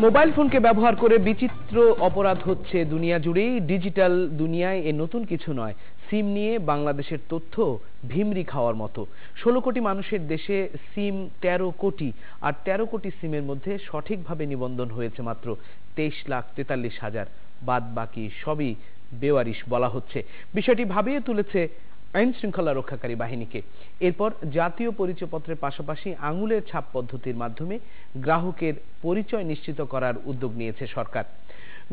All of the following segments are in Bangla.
মোবাইল ফোনকে ব্যবহার করে বিচিত্র অপরাধ হচ্ছে দুনিয়া জুড়েই। ডিজিটাল দুনিয়ায় এ নতুন কিছু নয়। সিম নিয়ে বাংলাদেশের তথ্য ভিমরি খাওয়ার মতো। 16 কোটি মানুষের দেশে সিম 13 কোটি, আর 13 কোটি সিমের মধ্যে সঠিকভাবে নিবন্ধন হয়েছে মাত্র 23,43,000। বাদ বাকি সবই বেওয়ারিশ বলা হচ্ছে। বিষয়টি ভাবিয়ে তুলেছে আইন শৃঙ্খলা রক্ষাকারী বাহিনীকে। এরপর জাতীয় পরিচয়পত্রের পাশাপাশি আঙুলের ছাপ পদ্ধতির মাধ্যমে গ্রাহকের পরিচয় নিশ্চিত করার উদ্যোগ নিয়েছে সরকার।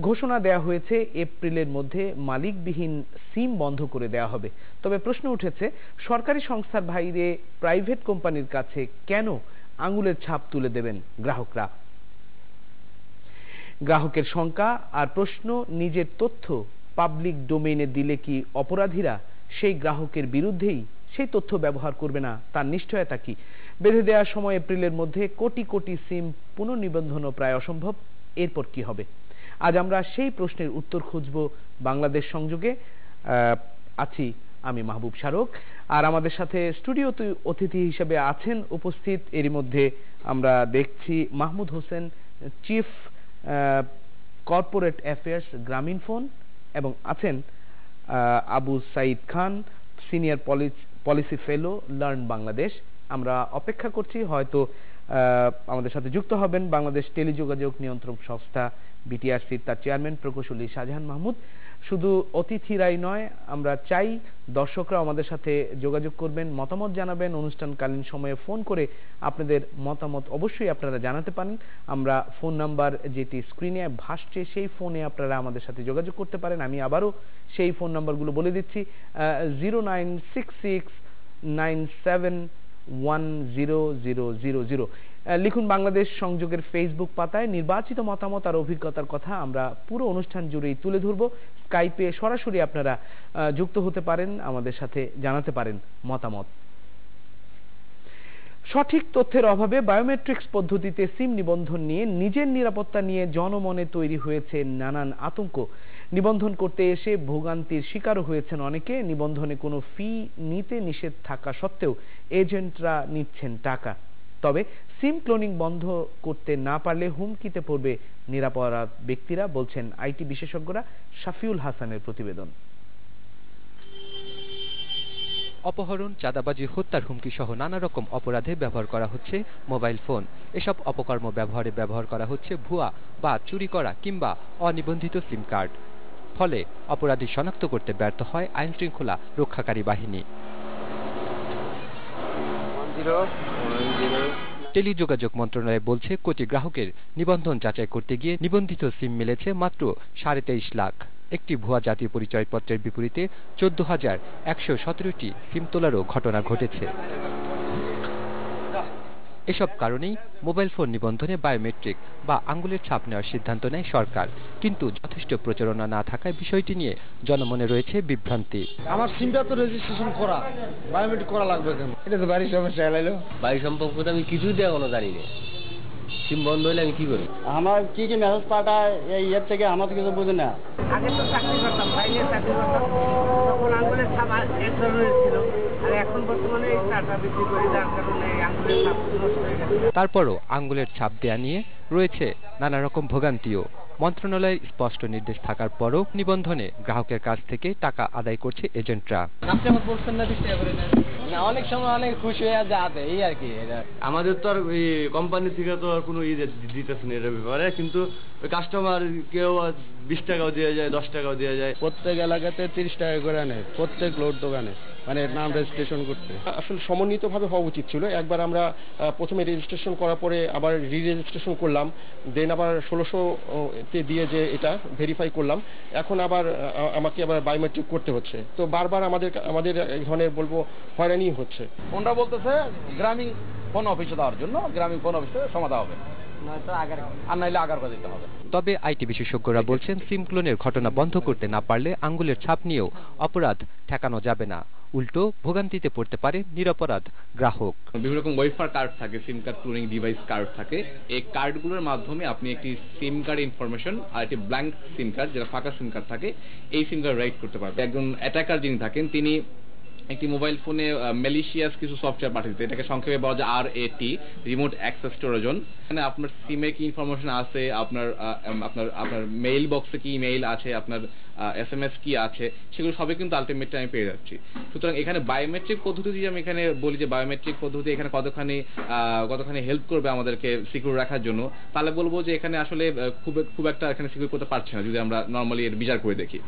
ঘোষণা দেয়া হয়েছে এপ্রিলের মধ্যে মালিকবিহীন সিম বন্ধ করে দেওয়া হবে। তবে প্রশ্ন উঠেছে, সরকারি সংস্থার বাইরে প্রাইভেট কোম্পানির কাছে কেন আঙুলের ছাপ তুলে দেবেন গ্রাহকরা? গ্রাহকের শঙ্কা আর প্রশ্ন, নিজের তথ্য পাবলিক ডোমেইনে দিলে কি অপরাধীরা সেই গ্রাহকের বিরুদ্ধেই সেই তথ্য ব্যবহার করবে না, তার নিশ্চয়তা কি? বেঁধে দেওয়ার সময় এপ্রিলের মধ্যে কোটি কোটি সিম পুনর্নিবন্ধনও প্রায় অসম্ভব। এরপর কি হবে? আজ আমরা সেই প্রশ্নের উত্তর খুঁজব বাংলাদেশ সংযোগে। আছি আমি মাহবুব শারক, আর আমাদের সাথে স্টুডিওতে অতিথি হিসেবে আছেন উপস্থিত, এরই মধ্যে আমরা দেখছি Mahmud Hossain, chief corporate affairs Grameenphone, এবং আছেন আবু সাইদ খান, সিনিয়র পলিসি ফেলো লার্ন বাংলাদেশ। আমরা অপেক্ষা করছি, হয়তো আমাদের সাথে যুক্ত হবেন বাংলাদেশ টেলিযোগাযোগ নিয়ন্ত্রক সংস্থা বিটিআরসি তার চেয়ারম্যান প্রকৌশলী শাহজাহান মাহমুদ। শুধু অতিথিরাই নয়, আমরা চাই দর্শকরা আমাদের সাথে যোগাযোগ করবেন, মতামত জানাবেন। অনুষ্ঠানকালীন সময়ে ফোন করে আপনাদের মতামত অবশ্যই আপনারা জানাতে পারেন। আমরা ফোন নাম্বার যেটি স্ক্রিনে ভাসছে সেই ফোনে আপনারা আমাদের সাথে যোগাযোগ করতে পারেন। আমি আবারও সেই ফোন নাম্বারগুলো বলে দিচ্ছি, 0966971000। লিখুন বাংলাদেশ সংযোগের ফেসবুক পাতায়। নির্বাচিত মতামত আর অভিজ্ঞতার কথা আমরা পুরো অনুষ্ঠান জুড়েই তুলে ধরব। স্কাইপে সরাসরি আপনারা যুক্ত হতে পারেন, আমাদের সাথে জানাতে পারেন মতামত। সঠিক তথ্যের অভাবে বায়োমেট্রিক্স পদ্ধতিতে সিম নিবন্ধন নিয়ে নিজের নিরাপত্তা নিয়ে জনমনে তৈরি হয়েছে নানান আতঙ্ক। নিবন্ধন করতে এসে ভোগান্তির শিকারও হয়েছেন অনেকে। নিবন্ধনে কোনো ফি নিতে নিষেধ থাকা সত্ত্বেও এজেন্টরা নিচ্ছেন টাকা। তবে সিম ক্লোনিং বন্ধ করতে না পারলে হুমকিতে পড়বে নিরপরাধ ব্যক্তিরা, বলছেন আইটি বিশেষজ্ঞরা। শাফিউল হাসানের প্রতিবেদন। অপহরণ, চাঁদাবাজি, হত্যার হুমকি সহ নানা রকম অপরাধে ব্যবহার করা হচ্ছে মোবাইল ফোন। এসব অপকর্ম ব্যবহার করা হচ্ছে ভুয়া বা চুরি করা কিংবা অনিবন্ধিত সিম কার্ড। ফলে অপরাধী শনাক্ত করতে ব্যর্থ হয় আইন শৃঙ্খলা রক্ষাকারী বাহিনী। টেলিযোগাযোগ মন্ত্রণালয় বলছে, কোটি গ্রাহকের নিবন্ধন যাচাই করতে গিয়ে নিবন্ধিত সিম মিলেছে মাত্র 23.5 লাখ। একটি ভুয়া জাতীয় পরিচয়পত্রের বিপরীতে 14,117টি সিম তোলারও ঘটনা ঘটেছে। এসব কারণেই মোবাইল ফোন নিবন্ধনে বায়োমেট্রিক বা আঙ্গুলের ছাপ নেওয়ার সিদ্ধান্ত নেয় সরকার। কিন্তু যথেষ্ট প্রচারণা না থাকায় বিষয়টি নিয়ে জনমনে রয়েছে বিভ্রান্তি। আমার সিমটা তো রেজিস্ট্রেশন করা, বায়োমেট্রিক করা লাগবে কেন? এটা তো বাড়ির সমস্যা এলাইলো। বাড়ির সম্পর্কে আমি কিছুই দিয়ে কোনো জানি না। সিম বন্ধ হইলে আমি কি করি? আমার কি মেসেজ পাঠায় এই ইয়ের থেকে আমার কিছু বুঝি না। আগে তো চাকরি করতাম, বাইরে চাকরি করতাম, তখন আঙ্গুলের ছাপ এক ধরনের ছিল, আর এখন বর্তমানে এই টাকা বিক্রি করে যার কারণে আঙ্গুলের ছাপ নষ্ট হয়ে গেছে। তারপরও আঙ্গুলের ছাপ দেয়া নিয়ে রয়েছে নানা রকম ভোগান্তিও। মন্ত্রণালয়ের স্পষ্ট নির্দেশ থাকার পরও নিবন্ধনে গ্রাহকের কাছ থেকে টাকা আদায় করছে এজেন্টরা। অনেক সময় অনেক খুশি হয়ে যাবে, এই আর কি। আমাদের তো আর কোম্পানি থেকে তো আর কোনো দিতেছে না এটার ব্যাপারে, কিন্তু কাস্টমার কেউ 20 টাকাও দেওয়া যায়, 10 টাকাও দেওয়া যায়। প্রত্যেক এলাকাতে 30 টাকা করে নেয় প্রত্যেক লোড দোকানে, মানে নাম রেজিস্ট্রেশন করতে। আসলে সমন্বিতভাবে হওয়া উচিত ছিল। একবার আমরা প্রথমে রেজিস্ট্রেশন করার পরে আবার রেজিস্ট্রেশন করলাম, দেন আবার 1600 দিয়ে যে এটা ভেরিফাই করলাম, এখন আবার আমাকে আবার বায়োমেট্রিক করতে হচ্ছে। তো বারবার আমাদের এই ধরনের বলবো হয়রানি হচ্ছে। ওনারা বলতেছে গ্রামীণ ফোন অফিসে দেওয়ার জন্য, গ্রামীণ ফোন অফিসে সমাধা হবে, আর নাইলে আগার দিতে হবে। তবে আইটি বিশেষজ্ঞরা বলছেন, সিম ক্লোনের ঘটনা বন্ধ করতে না পারলে আঙ্গুলের ছাপ নিয়েও অপরাধ ঠেকানো যাবে না। উল্টো ভোগান্তিতে পড়তে পারে নিরপরাধ গ্রাহক। বিভিন্ন রকম ওয়েফার কার্ড থাকে, সিম কার্ড ক্লোনিং ডিভাইস কার্ড থাকে। এই কার্ডগুলোর মাধ্যমে আপনি একটি সিম কার্ড ইনফরমেশন আর একটি ব্ল্যাঙ্ক সিম কার্ড, যেটা ফাঁকা সিম কার্ড থাকে, এই সিম কার্ড রাইট করতে পারবেন। একজন অ্যাটাকার যিনি থাকেন, তিনি একটি মোবাইল ফোনে ম্যালিশিয়াস কিছু সফটওয়্যার পাঠিয়ে দিতে, এটাকে সংক্ষেপে বলা যায় RAT, রিমোট অ্যাক্সেস ট্রোজান। এখানে আপনার সিমে কি ইনফরমেশন আছে, আপনার আপনার আপনার মেইল বক্সে কি ইমেইল আছে, আপনার SMS কি আছে, সেগুলো সবই কিন্তু আলটিমেটলি আমি পেয়ে যাচ্ছি। সুতরাং এখানে বায়োমেট্রিক পদ্ধতি, যদি আমি এখানে বলি যে বায়োমেট্রিক পদ্ধতি এখানে কতখানি হেল্প করবে আমাদেরকে সিকিউর রাখার জন্য, তাহলে বলবো যে এখানে আসলে খুব একটা এখানে সিকিউর করতে পারছে না, যদি আমরা নর্মালি এর বিচার করে দেখি।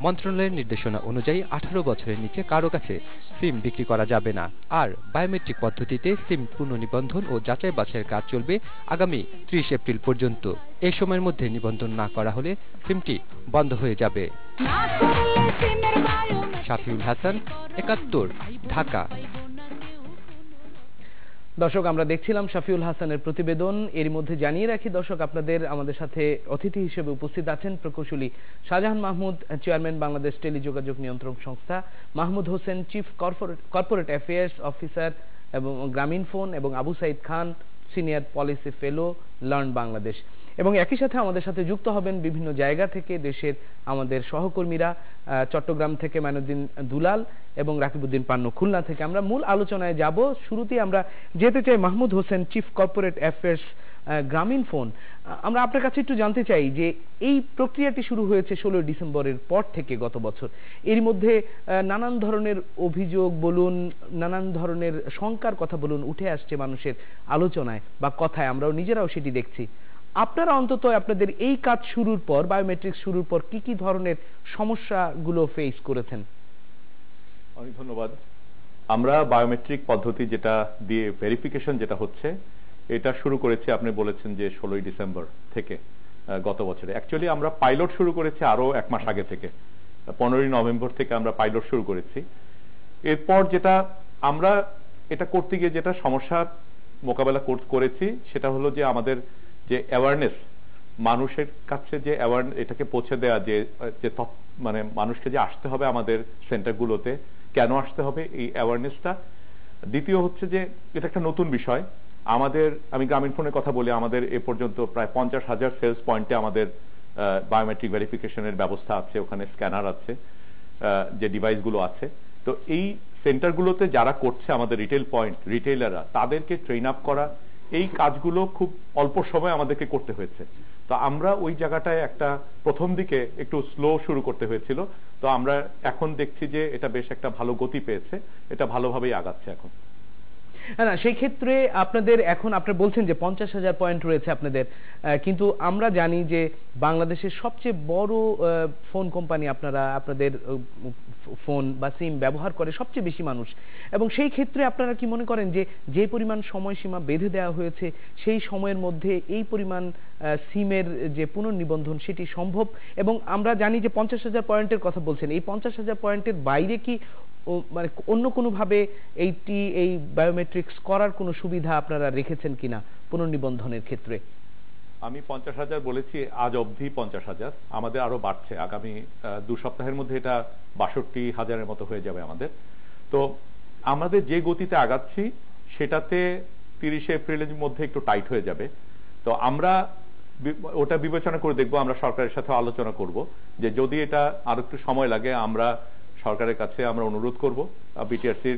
মন্ত্রণালয়ের নির্দেশনা অনুযায়ী 18 বছরের নিচে কারো কাছে সিম বিক্রি করা যাবে না। আর বায়োমেট্রিক পদ্ধতিতে সিম পুনঃনিবন্ধন ও যাচাই বাছাইয়ের কাজ চলবে আগামী 30 এপ্রিল পর্যন্ত। এই সময়ের মধ্যে নিবন্ধন না করা হলে সিমটি বন্ধ হয়ে যাবে। শাফিউল হাসান, 71, ঢাকা। দর্শক, আমরা দেখছিলাম শাফিউল হাসানের প্রতিবেদন। এর মধ্যে জানিয়ে রাখি দর্শক, আমাদের সাথে অতিথি হিসেবে উপস্থিত আছেন প্রকৌশলী শাহজাহান মাহমুদ, চেয়ারম্যান বাংলাদেশ টেলিযোগাযোগ নিয়ন্ত্রক সংস্থা, Mahmud Hossain, chief corporate affairs officer এবং গ্রামীণ ফোন, এবং আবু সাইদ খান, সিনিয়র পলিসি ফেলো, লার্ন বাংলাদেশ। এবং একই সাথে আমাদের সাথে যুক্ত হবেন বিভিন্ন জায়গা থেকে দেশের আমাদের সহকর্মীরা, চট্টগ্রাম থেকে মাইনুদ্দিন দুলাল এবং রাকিবউদ্দিন পান্নু খুলনা থেকে। আমরা মূল আলোচনায় যাব। শুরুতেই আমরা যেতে চাই Mahmud Hossain, chief corporate affairs, গ্রামীণ ফোন। আমরা আপনার কাছে একটু জানতে চাই যে এই প্রক্রিয়াটি শুরু হয়েছে 16 ডিসেম্বরের পর থেকে গত বছর। এর মধ্যে নানান ধরনের অভিযোগ বলুন, নানান ধরনের শঙ্কার কথা বলুন উঠে আসছে মানুষের আলোচনায় বা কথায়, আমরাও নিজেরাও সেটি দেখছি। আপনারা অন্তত আপনাদের এই কাজ শুরুর পর, বায়োমেট্রিক শুরুর পর কি কি ধরনের সমস্যাগুলো ফেস করেছেন? অনেক ধন্যবাদ। আমরা বায়োমেট্রিক পদ্ধতি যেটা দিয়ে ভেরিফিকেশন যেটা হচ্ছে, এটা শুরু করেছি, আপনি বলেছেন যে 16 ডিসেম্বর থেকে গত বছরে। অ্যাকচুয়ালি আমরা পাইলট শুরু করেছি আরো 1 মাস আগে থেকে, 15 নভেম্বর থেকে আমরা পাইলট শুরু করেছি। এরপর যেটা আমরা এটা করতে গিয়ে যেটা সমস্যা মোকাবেলা করেছি, সেটা হলো যে আমাদের যে অ্যাওয়ারনেস, মানুষের কাছে যে এটাকে পৌঁছে দেওয়া, যে মানে মানুষকে যে আসতে হবে আমাদের সেন্টারগুলোতে, কেন আসতে হবে, এই অ্যাওয়ারনেসটা। দ্বিতীয় হচ্ছে যে এটা একটা নতুন বিষয় আমাদের। আমি গ্রামীণ ফোনের কথা বলি, আমাদের এ পর্যন্ত প্রায় 50,000 সেলস পয়েন্টে আমাদের বায়োমেট্রিক ভেরিফিকেশনের ব্যবস্থা আছে, ওখানে স্ক্যানার আছে, যে ডিভাইসগুলো আছে। তো এই সেন্টারগুলোতে যারা করছে আমাদের রিটেইলাররা, তাদেরকে ট্রেন আপ করা, এই কাজগুলো খুব অল্প সময় আমাদেরকে করতে হয়েছে। তো আমরা ওই জায়গাটায় একটা প্রথম দিকে একটু স্লো শুরু করতে হয়েছিল। তো আমরা এখন দেখছি যে এটা বেশ একটা ভালো গতি পেয়েছে, এটা ভালোভাবেই আগাচ্ছে এখন। না, সেই ক্ষেত্রে আপনাদের এখন আপনারা বলছেন যে 50,000 পয়েন্ট রয়েছে আপনাদের, কিন্তু আমরা জানি যে বাংলাদেশের সবচেয়ে বড় ফোন কোম্পানি আপনাদের ফোন বা সিম ব্যবহার করে সবচেয়ে বেশি মানুষ, এবং সেই ক্ষেত্রে আপনারা কি মনে করেন যে পরিমাণ সময়সীমা বেঁধে দেওয়া হয়েছে, সেই সময়ের মধ্যে এই পরিমাণ সিমের যে পুনর্নিবন্ধন সেটি সম্ভব? এবং আমরা জানি যে 50,000 পয়েন্টের কথা বলছেন, এই 50,000 পয়েন্টের বাইরে কি মানে অন্য কোনোভাবে এই বায়োমেট্রিক্স করার কোনো সুবিধা আপনারা রেখেছেন কিনা পুনর্নিবন্ধনের ক্ষেত্রে? আমি 50,000 বলেছি, আজ অবধি 50,000, আমাদের আরো বাড়ছে। আগামী 2 সপ্তাহের মধ্যে এটা 62,000-এর মতো হয়ে যাবে আমাদের। তো আমাদের যে গতিতে আগাচ্ছি সেটাতে 30 এপ্রিলের মধ্যে একটু টাইট হয়ে যাবে। তো আমরা ওটা বিবেচনা করে দেখবো, আমরা সরকারের সাথে আলোচনা করব যে যদি এটা আরো একটু সময় লাগে, আমরা সরকারের কাছে আমরা অনুরোধ করব, বিটিআরসির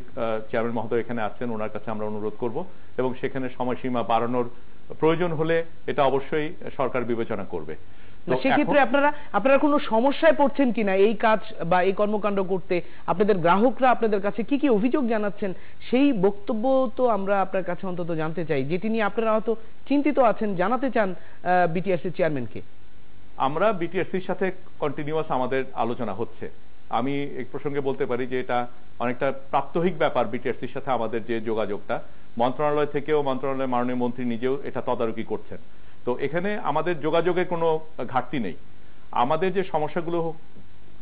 চেয়ারম্যান মহোদয় এখানে আছেন, ওনার কাছে আমরা অনুরোধ করব, এবং সেখানে সময়সীমা বাড়ানোর প্রয়োজন হলে এটা অবশ্যই সরকার বিবেচনা করবে। সেক্ষেত্রে আপনারা কোনো সমস্যায় পড়ছেন কিনা এই কাজ বা এই কর্মকাণ্ড করতে? আপনাদের গ্রাহকরা আপনাদের কাছে কি কি অভিযোগ জানাচ্ছেন, সেই বক্তব্য তো আমরা আপনার কাছে অন্তত জানতে চাই, যেটি নিয়ে আপনারা হয়তো চিন্তিত আছেন, জানাতে চান বিটিআরসির চেয়ারম্যানকে। আমরা বিটিআরসির সাথে কন্টিনিউয়াস আমাদের আলোচনা হচ্ছে। আমি এই প্রসঙ্গে বলতে পারি যে এটা অনেকটা প্রাত্যহিক ব্যাপার বিটিআরসির সাথে আমাদের যে যোগাযোগটা, মন্ত্রণালয় থেকেও, মন্ত্রণালয়ের মাননীয় মন্ত্রী নিজেও এটা তদারকি করছেন। তো এখানে আমাদের যোগাযোগের কোনো ঘাটতি নেই। আমাদের যে সমস্যাগুলো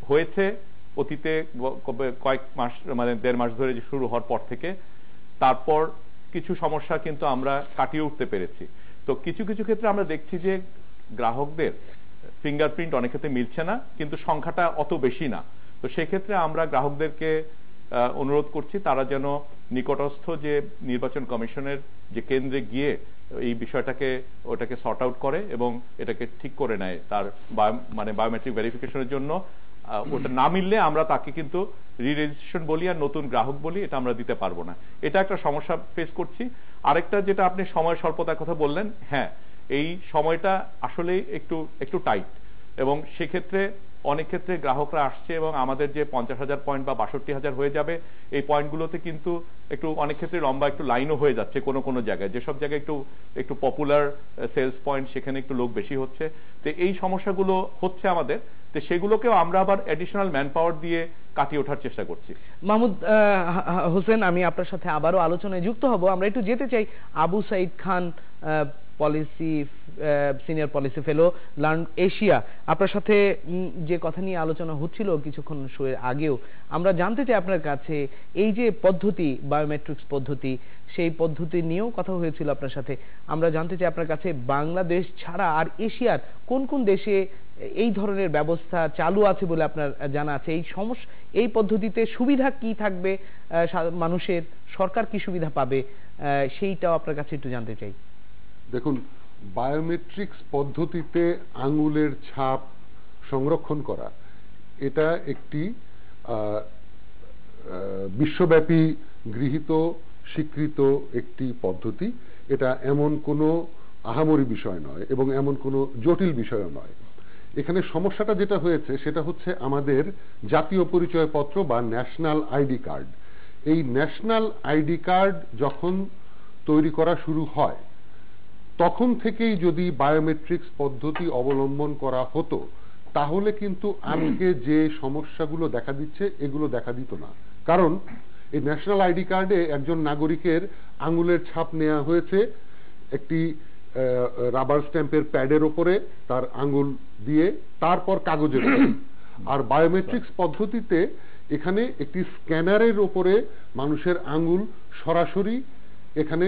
হয়েছে অতীতে কয়েক মাস, মানে 1.5 মাস ধরে শুরু হওয়ার পর থেকে, তারপর কিছু সমস্যা কিন্তু আমরা কাটিয়ে উঠতে পেরেছি। তো কিছু কিছু ক্ষেত্রে আমরা দেখছি যে গ্রাহকদের ফিঙ্গারপ্রিন্ট অনেক ক্ষেত্রে মিলছে না, কিন্তু সংখ্যাটা অত বেশি না। তো সেক্ষেত্রে আমরা গ্রাহকদেরকে অনুরোধ করছি তারা যেন নিকটস্থ যে নির্বাচন কমিশনের যে কেন্দ্রে গিয়ে এই বিষয়টাকে সর্ট আউট করে এবং এটাকে ঠিক করে নেয়, তার মানে বায়োমেট্রিক ভেরিফিকেশনের জন্য ওটা না মিললে আমরা তাকে কিন্তু রি-রেজিস্ট্রেশন বলি আর নতুন গ্রাহক বলি, এটা আমরা দিতে পারবো না। এটা একটা সমস্যা ফেস করছি। আরেকটা যেটা আপনি সময় স্বল্পতার কথা বললেন, হ্যাঁ এই সময়টা আসলে একটু টাইট, এবং সেক্ষেত্রে অনেক ক্ষেত্রে গ্রাহকরা আসছে এবং আমাদের যে 50,000 পয়েন্ট বা 62,000 হয়ে যাবে, এই পয়েন্টগুলোতে কিন্তু একটু অনেক ক্ষেত্রে লম্বা একটু লাইনও হয়ে যাচ্ছে কোনো জায়গায়, যেসব জায়গায় একটু পপুলার সেলস পয়েন্ট সেখানে একটু লোক বেশি হচ্ছে। তো এই সমস্যাগুলো হচ্ছে আমাদের, তো সেগুলোকেও আমরা আবার অ্যাডিশনাল ম্যান পাওয়ার দিয়ে কাটিয়ে ওঠার চেষ্টা করছি। মাহমুদ হোসেন, আমি আপনার সাথে আবারও আলোচনায় যুক্ত হব। আমরা একটু যেতে চাই আবু সাইদ খান, সিনিয়র পলিসি ফেলো, লার্ন এশিয়া। আপনার সাথে যে কথা নিয়ে আলোচনা হচ্ছিল কিছুক্ষণ আগেও, আমরা জানতে চাই আপনার কাছে এই যে পদ্ধতি, বায়োমেট্রিক্স পদ্ধতি, সেই পদ্ধতি নিয়েও কথা হয়েছিল আপনার সাথে। আমরা জানতে চাই আপনার কাছে বাংলাদেশ ছাড়া আর এশিয়ার কোন কোন দেশে এই ধরনের ব্যবস্থা চালু আছে বলে আপনার জানা আছে। এই পদ্ধতিতে সুবিধা কি থাকবে মানুষের, সরকার কি সুবিধা পাবে, সেইটাও আপনার কাছে একটু জানতে চাই। দেখুন, বায়োমেট্রিক্স পদ্ধতিতে আঙুলের ছাপ সংরক্ষণ করা, এটা একটি বিশ্বব্যাপী গৃহীত স্বীকৃত একটি পদ্ধতি। এটা এমন কোনো আহামরি বিষয় নয় এবং এমন কোনো জটিল বিষয়ও নয়। এখানে সমস্যাটা যেটা হয়েছে সেটা হচ্ছে আমাদের জাতীয় পরিচয়পত্র বা ন্যাশনাল আইডি কার্ড। এই ন্যাশনাল আইডি কার্ড যখন তৈরি করা শুরু হয় তখন থেকেই যদি বায়োমেট্রিক্স পদ্ধতি অবলম্বন করা হতো তাহলে কিন্তু আজকে যে সমস্যাগুলো দেখা দিচ্ছে এগুলো দেখা দিত না। কারণ এই ন্যাশনাল আইডি কার্ডে একজন নাগরিকের আঙুলের ছাপ নেওয়া হয়েছে একটি রাবার স্ট্যাম্পের প্যাডের ওপরে, তার আঙুল দিয়ে, তারপর কাগজের উপরে। আর বায়োমেট্রিক্স পদ্ধতিতে এখানে একটি স্ক্যানারের ওপরে মানুষের আঙুল সরাসরি এখানে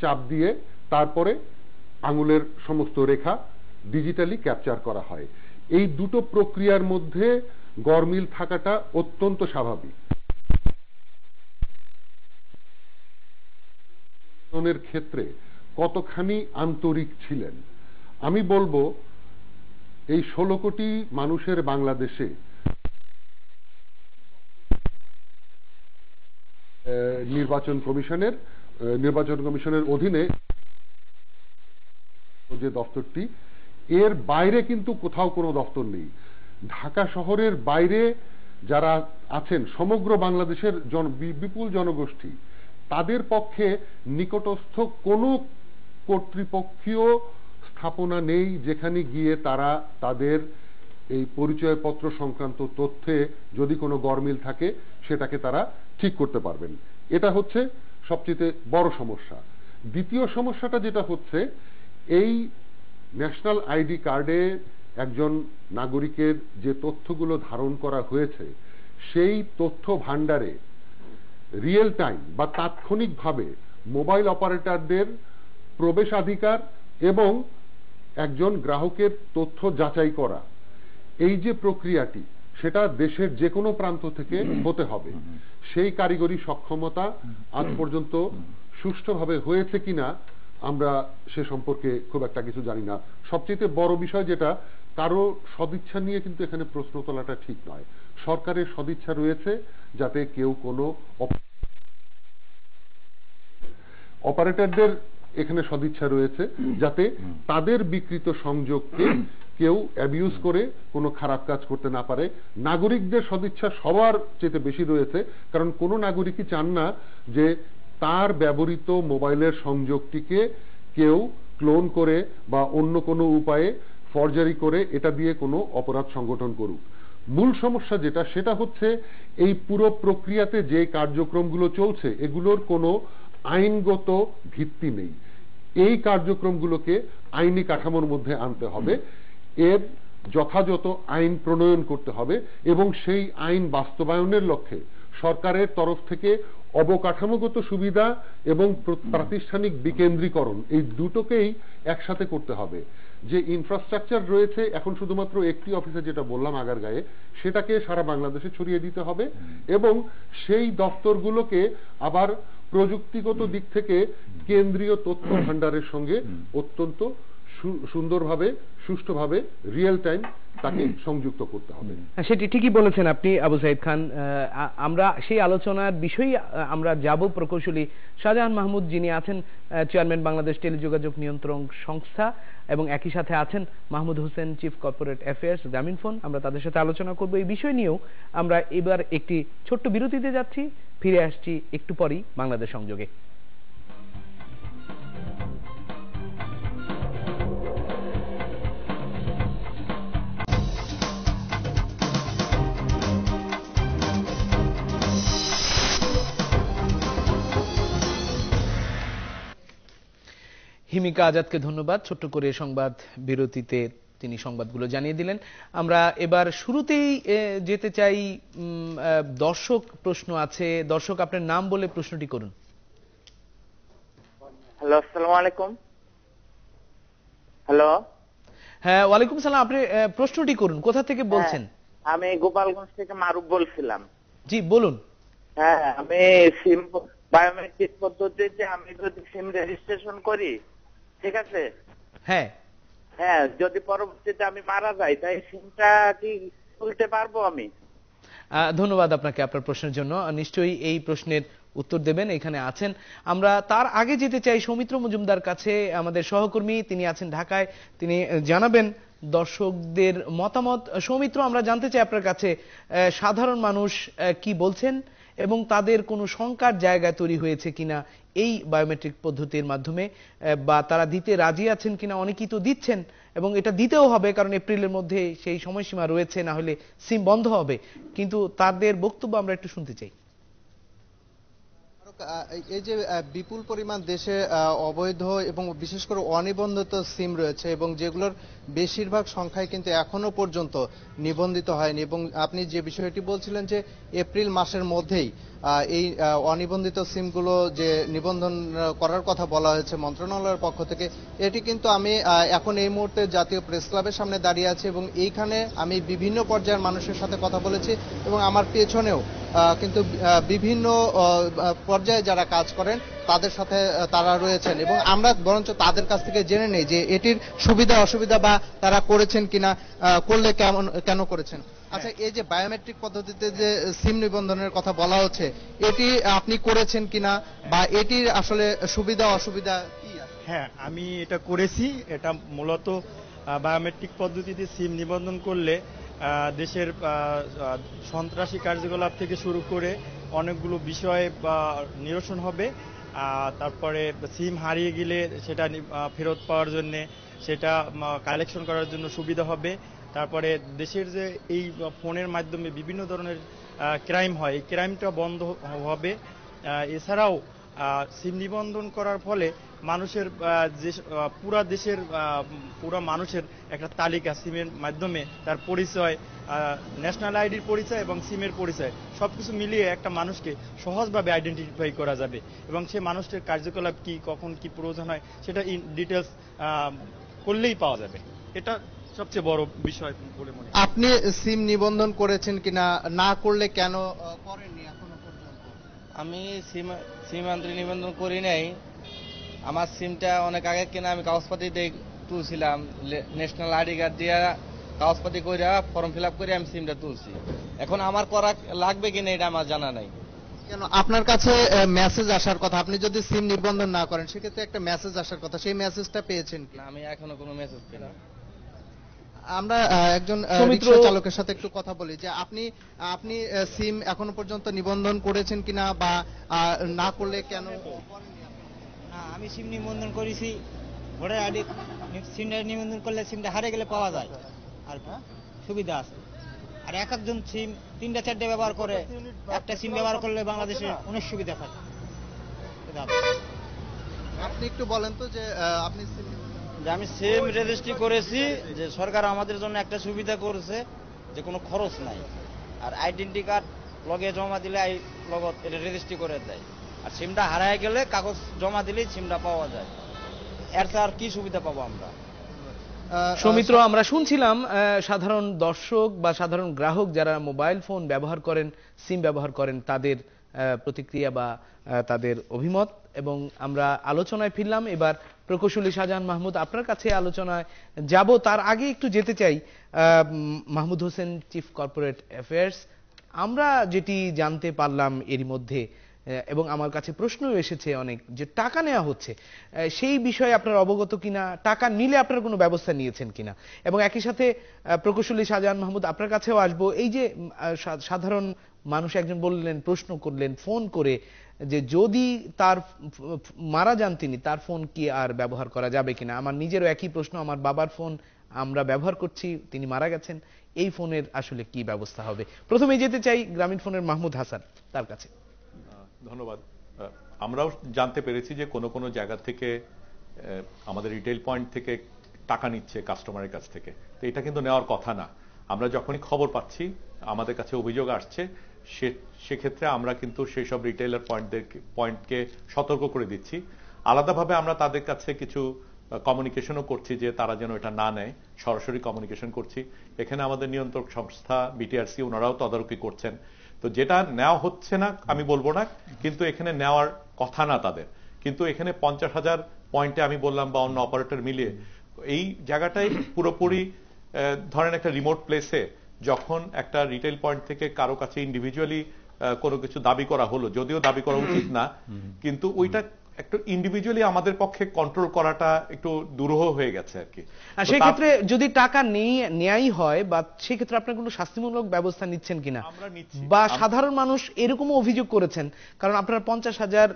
চাপ দিয়ে তারপরে আঙুলের সমস্ত রেখা ডিজিটালি ক্যাপচার করা হয়। এই দুটো প্রক্রিয়ার মধ্যে গরমিল থাকাটা অত্যন্ত স্বাভাবিক। ক্ষেত্রে কতখানি আন্তরিক ছিলেন আমি বলবো, এই 16 কোটি মানুষের বাংলাদেশে নির্বাচন কমিশনের অধীনে যে দপ্তরটি, এর বাইরে কিন্তু কোথাও কোনো দপ্তর নেই। ঢাকা শহরের বাইরে যারা আছেন সমগ্র বাংলাদেশের বিপুল জনগোষ্ঠী, তাদের পক্ষে নিকটস্থ কোনো কর্তৃপক্ষীয় স্থাপনা নেই যেখানে গিয়ে তারা তাদের এই পরিচয়পত্র সংক্রান্ত তথ্যে যদি কোনো গরমিল থাকে সেটাকে তারা ঠিক করতে পারবেন। এটা হচ্ছে সবচেয়ে বড় সমস্যা। দ্বিতীয় সমস্যাটা যেটা হচ্ছে, এই ন্যাশনাল আইডি কার্ডে একজন নাগরিকের যে তথ্যগুলো ধারণ করা হয়েছে সেই তথ্য ভান্ডারে রিয়েল টাইম বা তাৎক্ষণিকভাবে মোবাইল অপারেটরদের প্রবেশাধিকার এবং একজন গ্রাহকের তথ্য যাচাই করা, এই যে প্রক্রিয়াটি, সেটা দেশের যে কোনো প্রান্ত থেকে হতে হবে। সেই কারিগরি সক্ষমতা আজ পর্যন্ত সুষ্ঠুভাবে হয়েছে কিনা আমরা সে সম্পর্কে খুব একটা কিছু জানি না। সবচেয়ে বড় বিষয় যেটা, কারো সদিচ্ছা নিয়ে কিন্তু এখানে প্রশ্ন তোলাটা ঠিক নয়। সরকারের সদিচ্ছা রয়েছে যাতে কেউ কোনো অপারেটরদের এখানে সদিচ্ছা রয়েছে যাতে তাদের বিকৃত সংযোগকে কেউ অ্যাবিউজ করে কোনো খারাপ কাজ করতে না পারে। নাগরিকদের সদিচ্ছা সবার চেয়ে বেশি রয়েছে, কারণ কোনো নাগরিকই চান না যে তার ব্যবহৃত মোবাইলের সংযোগটিকে কেউ ক্লোন করে বা অন্য কোনো উপায়ে ফরজারি করে এটা দিয়ে কোনো অপরাধ সংগঠন করুক। মূল সমস্যা যেটা, সেটা হচ্ছে এই পুরো প্রক্রিয়াতে যে কার্যক্রমগুলো চলছে এগুলোর কোনো আইনগত ভিত্তি নেই। এই কার্যক্রমগুলোকে আইনি কাঠামোর মধ্যে আনতে হবে, এর যথাযথ আইন প্রণয়ন করতে হবে এবং সেই আইন বাস্তবায়নের লক্ষ্যে সরকারের তরফ থেকে অবকাঠামোগত সুবিধা এবং প্রাতিষ্ঠানিক বিকেন্দ্রীকরণ, এই দুটোকেই একসাথে করতে হবে। যে ইনফ্রাস্ট্রাকচার রয়েছে এখন শুধুমাত্র একটি অফিসে, যেটা বললাম আগারগাঁয়ে, সেটাকে সারা বাংলাদেশে ছড়িয়ে দিতে হবে এবং সেই দপ্তরগুলোকে আবার প্রযুক্তিগত দিক থেকে কেন্দ্রীয় তথ্য ভান্ডারের সঙ্গে অত্যন্ত সুন্দরভাবে সুষ্ঠুভাবে রিয়েল টাইম তাকে সংযুক্ত করতে হবে। সেটি ঠিকই বলেছেন আপনি আবু সাইদ খান। আমরা সেই আলোচনার বিষয়ে আমরা যাব প্রকৌশলী শাহজাহান মাহমুদ, যিনি আছেন চেয়ারম্যান বাংলাদেশ টেলিযোগাযোগ নিয়ন্ত্রণ সংস্থা, এবং একই সাথে আছেন Mahmud Hossain, chief corporate affairs, Grameenphone. আমরা তাদের সাথে আলোচনা করব এই বিষয় নিয়েও। আমরা এবার একটি ছোট্ট বিরতিতে যাচ্ছি, ফিরে আসছি একটু পরেই বাংলাদেশ সংযোগে। হিমিকা আজাদকে ধন্যবাদ, ছোট্ট করে সংবাদ বিরতিতে তিনি সংবাদগুলো জানিয়ে দিলেন। আমরা এবার শুরুতেই যেতে চাই, দর্শক প্রশ্ন আছে। দর্শক, আপনার নাম বলে প্রশ্নটি করুন। হ্যালো, আসসালামু আলাইকুম। হ্যালো। হ্যাঁ, ওয়ালাইকুম সালাম। আপনি প্রশ্নটি করুন। কোথা থেকে বলছেন? আমি গোপালগঞ্জ থেকে মারুফ বলছিলাম। জি, বলুন। হ্যাঁ, আমি সিম বায়োমেট্রিক পদ্ধতিতে আমি যদি সিম রেজিস্ট্রেশন করি, ঠিক আছে? হ্যাঁ হ্যাঁ, যদি পরবর্তীতে আমি মারা যাই, তাই সিমটা কি তুলতে পারবো আমি? ধন্যবাদ আপনাকে আপনার প্রশ্নের জন্য। নিশ্চয়ই এই প্রশ্নের উত্তর দেবেন, এখানে আছেন। আমরা তার আগে যেতে চাই সৌমিত্র মজুমদার কাছে, আমাদের সহকর্মী, তিনি আছেন ঢাকায়। তিনি জানাবেন দর্শকদের মতামত। সৌমিত্র, আমরা জানতে চাই আপনার কাছে সাধারণ মানুষ কি বলছেন এবং তাদের কোনো শঙ্কার জায়গা তৈরি হয়েছে কিনা এই বায়োমেট্রিক পদ্ধতির মাধ্যমে, বা তারা দিতে রাজি আছেন কিনা। অনেকেই তো দিচ্ছেন এবং এটা দিতেও হবে, কারণ এপ্রিলের মধ্যে সেই সময়সীমা রয়েছে, না হলে সিম বন্ধ হবে। কিন্তু তাদের বক্তব্য আমরা একটু শুনতে চাই। এই যে বিপুল পরিমাণ দেশে অবৈধ এবং বিশেষ করে অনিবন্ধিত সিম রয়েছে, এবং যেগুলোর বেশিরভাগ সংখ্যায় কিন্তু এখনো পর্যন্ত নিবন্ধিত হয়নি, এবং আপনি যে বিষয়টি বলছিলেন যে এপ্রিল মাসের মধ্যেই এই অনিবন্ধিত সিমগুলো যে নিবন্ধন করার কথা বলা হয়েছে মন্ত্রণালয়ের পক্ষ থেকে, এটি কিন্তু আমি এখন এই মুহূর্তে জাতীয় প্রেস ক্লাবের সামনে দাঁড়িয়ে আছি, এবং এইখানে আমি বিভিন্ন পর্যায়ের মানুষের সাথে কথা বলেছি, এবং আমার পেছনেও কিন্তু বিভিন্ন পর্যায়ে যারা কাজ করেন তাদের সাথে তারা রয়েছেন, এবং আমরা বরঞ্চ তাদের কাছ থেকে জেনে নেই যে এটির সুবিধা অসুবিধা বা তারা করেছেন কিনা, করলে কেন করেছেন। আচ্ছা, এই যে বায়োমেট্রিক পদ্ধতিতে যে সিম নিবন্ধনের কথা বলা হচ্ছে, এটি আপনি করেছেন কিনা, বা এটির আসলে সুবিধা অসুবিধা কি? হ্যাঁ, আমি এটা করেছি। এটা মূলত বায়োমেট্রিক পদ্ধতিতে সিম নিবন্ধন করলে দেশের সন্ত্রাসী কার্যকলাপ থেকে শুরু করে অনেকগুলো বিষয় নিরসন হবে। তারপরে সিম হারিয়ে গেলে সেটা ফেরত পাওয়ার জন্য, সেটা কালেকশন করার জন্য সুবিধা হবে। তারপরে দেশের যে এই ফোনের মাধ্যমে বিভিন্ন ধরনের ক্রাইম হয়, এই ক্রাইমটা বন্ধ হবে। এছাড়াও সিম নিবন্ধন করার ফলে মানুষের যে পুরা মানুষের একটা তালিকা সিমের মাধ্যমে, তার পরিচয়, ন্যাশনাল আইডির পরিচয় এবং সিমের পরিচয় সবকিছু মিলিয়ে একটা মানুষকে সহজভাবে আইডেন্টিফাই করা যাবে, এবং সে মানুষটির কার্যকলাপ কি, কখন কি প্রয়োজন হয়, সেটা ইন ডিটেলস করলেই পাওয়া যাবে। এটা সবচেয়ে বড় বিষয় বলে মনে হয়। আপনি সিম নিবন্ধন করেছেন কিনা, না করলে কেন করেননি এখনো পর্যন্ত? আমি সিম আন্তরিক নিবন্ধন করি নাই। আমার সিমটা অনেক আগে কিনা আমি কাগজপাতি দিয়ে তুলছিলাম, ন্যাশনাল আইডি কার্ড দিয়ে কাগজপাতি করে ফর্ম ফিল আপ করে আমি সিমটা তুলছি। এখন আমার করা লাগবে কিনা এটা আমার জানা নাই। কেন, আপনার কাছে মেসেজ আসার কথা, আপনি যদি সিম নিবন্ধন না করেন সেক্ষেত্রে একটা মেসেজ আসার কথা, সেই মেসেজটা পেয়েছেন কি? আমি এখনো কোনো মেসেজ পাই না। আমরা একজন রিকশা চালকের সাথে একটু কথা বলি, যে আপনি সিম এখনো পর্যন্ত নিবন্ধন করেছেন কিনা, বা না করলে কেন? আমি সিম নিবন্ধন করেছি, ভোটার আইডি সিমটা নিবন্ধন করলে সিমটা হারিয়ে গেলে পাওয়া যায়, আর সুবিধা আছে। আর একজন সিম 3-4টা ব্যবহার করে, একটা সিম ব্যবহার করলে বাংলাদেশে অনেক সুবিধা পায়। আপনি একটু বলেন তো যে আপনি আমি সিম রেজিস্ট্রি করেছি, যে সরকার আমাদের জন্য একটা সুবিধা করেছে যে কোনো খরচ নাই, আর আইডেন্টি কার্ড লগে জমা দিলে লগত এটা রেজিস্ট্রি করে দেয়, আর সিমটা হারায় গেলে কাগজ জমা দিলেই সিমটা পাওয়া যায়। এর আর কি সুবিধা পাবো আমরা? সৌমিত্র, আমরা শুনছিলাম সাধারণ দর্শক বা সাধারণ গ্রাহক যারা মোবাইল ফোন ব্যবহার করেন, সিম ব্যবহার করেন, তাদের প্রতিক্রিয়া বা তাদের অভিমত, এবং আমরা আলোচনায় ফিরলাম। এবার প্রকৌশলী শাহজাহান মাহমুদ, আপনার কাছে আলোচনায় যাব। তার আগে একটু যেতে চাই Mahmud Hossain, chief corporate affairs, আমরা যেটি জানতে পারলাম এরই মধ্যে, এবং আমার কাছে প্রশ্নও এসেছে অনেক, যে টাকা নেওয়া হচ্ছে, সেই বিষয়ে আপনার অবগত কিনা, টাকা নিলে আপনারা কোনো ব্যবস্থা নিয়েছেন কিনা, এবং একই সাথে প্রকৌশলী শাহজাহান মাহমুদ আপনার কাছেও আসবো। এই যে সাধারণ মানুষ একজন বললেন, প্রশ্ন করলেন ফোন করে, যে যদি তার মারা যান তিনি, তার ফোন কি আর ব্যবহার করা যাবে কিনা। আমার নিজেরও একই প্রশ্ন, আমার বাবার ফোন আমরা ব্যবহার করছি, তিনি মারা গেছেন, এই ফোনের আসলে কি ব্যবস্থা হবে। প্রথমে যেতে চাই গ্রামীণ ফোনের মাহমুদ হাসান, তার কাছে। ধন্যবাদ। আমরাও জানতে পেরেছি যে কোনো কোনো জায়গা থেকে আমাদের রিটেল পয়েন্ট থেকে টাকা নিচ্ছে কাস্টমারের কাছ থেকে, তো এটা কিন্তু নেওয়ার কথা না। আমরা যখনই খবর পাচ্ছি, আমাদের কাছে অভিযোগ আসছে, সেক্ষেত্রে আমরা কিন্তু সেই সব রিটেলার পয়েন্টকে সতর্ক করে দিচ্ছি। আলাদাভাবে আমরা তাদের কাছে কিছু কমিউনিকেশনও করছি যে তারা যেন এটা না নেয়, সরাসরি কমিউনিকেশন করছি। এখানে আমাদের নিয়ন্ত্রক সংস্থা বিটিআরসি, ওনারাও তদারকি করছেন। তো যেটা নেওয়া হচ্ছে না আমি বলবো না, কিন্তু এখানে নেওয়ার কথা না তাদের, কিন্তু এখানে 50,000 পয়েন্টে আমি বললাম বা অন্য অপারেটর মিলিয়ে এই জায়গাটাই পুরোপুরি ধরেন একটা রিমোট প্লেসে যখন একটা রিটেল পয়েন্ট থেকে কারো কাছে ইন্ডিভিজুয়ালি কোনো কিছু দাবি করা হলো, যদিও দাবি করা উচিত না, কিন্তু ওইটা একটু ইন্ডিভিজুয়ালি আমাদের পক্ষে কন্ট্রোল করাটা একটু দুরূহ হয়ে গেছে আর কি। সেই ক্ষেত্রে যদি টাকা নেয়াই হয়, বা সেই ক্ষেত্রে আপনার কোনো শাস্তিমূলক ব্যবস্থা নিচ্ছেন কিনা, বা সাধারণ মানুষ এরকমও অভিযোগ করেছেন, কারণ আপনারা 50,000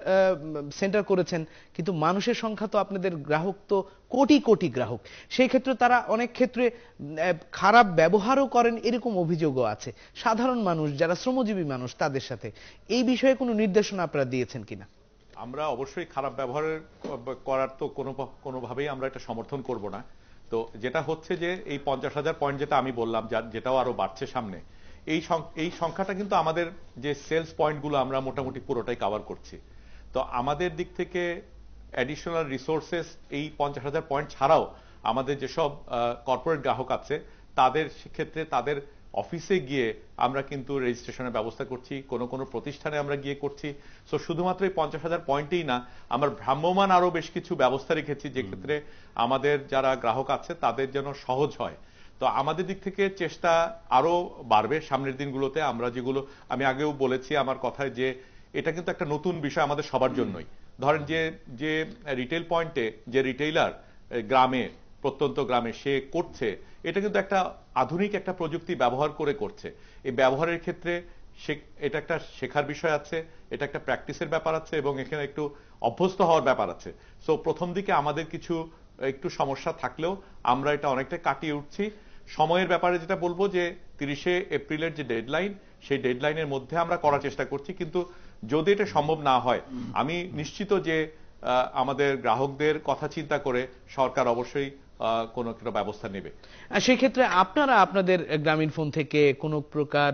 সেন্টার করেছেন, কিন্তু মানুষের সংখ্যা তো, আপনাদের গ্রাহক তো কোটি কোটি গ্রাহক, সেই ক্ষেত্রে তারা অনেক ক্ষেত্রে খারাপ ব্যবহারও করেন, এরকম অভিযোগও আছে। সাধারণ মানুষ যারা শ্রমজীবী মানুষ, তাদের সাথে এই বিষয়ে কোনো নির্দেশনা আপনারা দিয়েছেন কিনা? আমরা অবশ্যই খারাপ ব্যবহার করার তো কোনোভাবেই আমরা এটা সমর্থন করব না। তো যেটা হচ্ছে যে এই 50,000 পয়েন্ট যেটা আমি বললাম, যেটাও আরো বাড়ছে সামনে, এই সংখ্যাটা কিন্তু আমাদের যে সেলস পয়েন্টগুলো আমরা মোটামুটি পুরোটাই কভার করছি। তো আমাদের দিক থেকে অ্যাডিশনাল রিসোর্সেস এই 50,000 পয়েন্ট ছাড়াও আমাদের যেসব কর্পোরেট গ্রাহক আছে, তাদের ক্ষেত্রে তাদের অফিসে গিয়ে আমরা কিন্তু রেজিস্ট্রেশনের ব্যবস্থা করছি, কোনো কোনো প্রতিষ্ঠানে আমরা গিয়ে করছি। সো শুধুমাত্র এই 50,000 পয়েন্টেই না, আমরা ভ্রাম্যমান আরো বেশ কিছু ব্যবস্থা রেখেছি, যে ক্ষেত্রে আমাদের যারা গ্রাহক আছে তাদের যেন সহজ হয়। তো আমাদের দিক থেকে চেষ্টা আরো বাড়বে সামনের দিনগুলোতে। আমরা যেগুলো আমি আগেও বলেছি আমার কথায়, যে এটা কিন্তু একটা নতুন বিষয় আমাদের সবার জন্যই। ধরেন যে রিটেল পয়েন্টে যে রিটেইলার গ্রামে, প্রত্যন্ত গ্রামে সে করছে, এটা কিন্তু একটা আধুনিক একটা প্রযুক্তি ব্যবহার করে করছে। এই ব্যবহারের ক্ষেত্রে এটা একটা শেখার বিষয় আছে, এটা একটা প্র্যাকটিসের ব্যাপার আছে, এবং এখানে একটু অভ্যস্ত হওয়ার ব্যাপার আছে। সো প্রথম দিকে আমাদের একটু সমস্যা থাকলেও আমরা এটা অনেকটা কাটিয়ে উঠছি। সময়ের ব্যাপারে যেটা বলবো, যে 30শে এপ্রিলের যে ডেডলাইন, সেই ডেডলাইনের মধ্যে আমরা করার চেষ্টা করছি, কিন্তু যদি এটা সম্ভব না হয়, আমি নিশ্চিত যে আমাদের গ্রাহকদের কথা চিন্তা করে সরকার অবশ্যই কোনো একটা ব্যবস্থা নেবে। সেই ক্ষেত্রে আপনারা আপনাদের গ্রামীণ ফোন থেকে কোনো প্রকার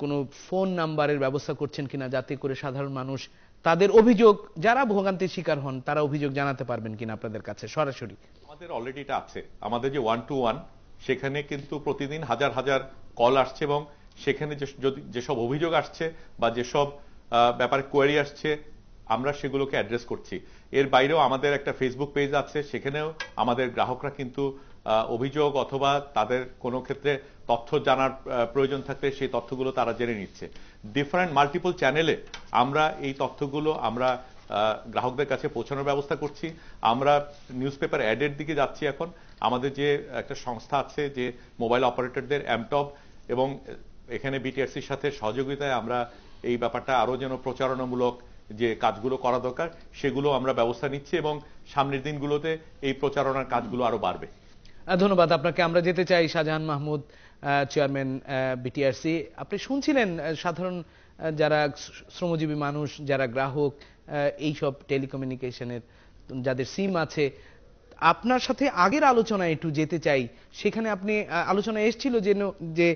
কোনো ফোন নাম্বারের ব্যবস্থা করছেন কিনা, যাতে করে সাধারণ মানুষ তাদের অভিযোগ, যারা ভোগান্তির শিকার হন, তারা অভিযোগ জানাতে পারবেন কিনা আপনাদের কাছে সরাসরি? আমাদের অলরেডি এটা আছে, আমাদের যে 121, সেখানে কিন্তু প্রতিদিন হাজার হাজার কল আসছে, এবং সেখানে যেসব অভিযোগ আসছে বা যেসব ব্যাপারে কোয়েরি আসছে, আমরা সেগুলোকে অ্যাড্রেস করছি। এর বাইরেও আমাদের একটা ফেসবুক পেজ আছে, সেখানেও আমাদের গ্রাহকরা কিন্তু অভিযোগ অথবা তাদের কোনো ক্ষেত্রে তথ্য জানার প্রয়োজন থাকলে সেই তথ্যগুলো তারা জেনে নিচ্ছে। ডিফারেন্ট মাল্টিপল চ্যানেলে আমরা এই তথ্যগুলো আমরা গ্রাহকদের কাছে পৌঁছানোর ব্যবস্থা করছি। আমরা নিউজ পেপার অ্যাডের দিকে যাচ্ছি এখন। আমাদের যে একটা সংস্থা আছে, যে মোবাইল অপারেটরদের অ্যামটব, এবং এখানে বিটিআরসির সাথে সহযোগিতায় আমরা এই ব্যাপারটা আরো যেন প্রচারণামূলক যে কাজগুলো করা দরকার, সেগুলো আমরা ব্যবস্থা নিচ্ছি, এবং সামনের দিনগুলোতে এই প্রচারণার কাজগুলো আরো বাড়বে। ধন্যবাদ আপনাকে। আমরা যেতে চাই শাহজাহান মাহমুদ, চেয়ারম্যান বিটিআরসি। আপনি শুনছিলেন সাধারণ যারা শ্রমজীবী মানুষ, যারা গ্রাহক এইসব টেলিকমিউনিকেশনের যাদের সিম আছে, আপনার সাথে আগের আলোচনায় একটু যেতে চাই। সেখানে আপনি আলোচনায় এসেছিল যে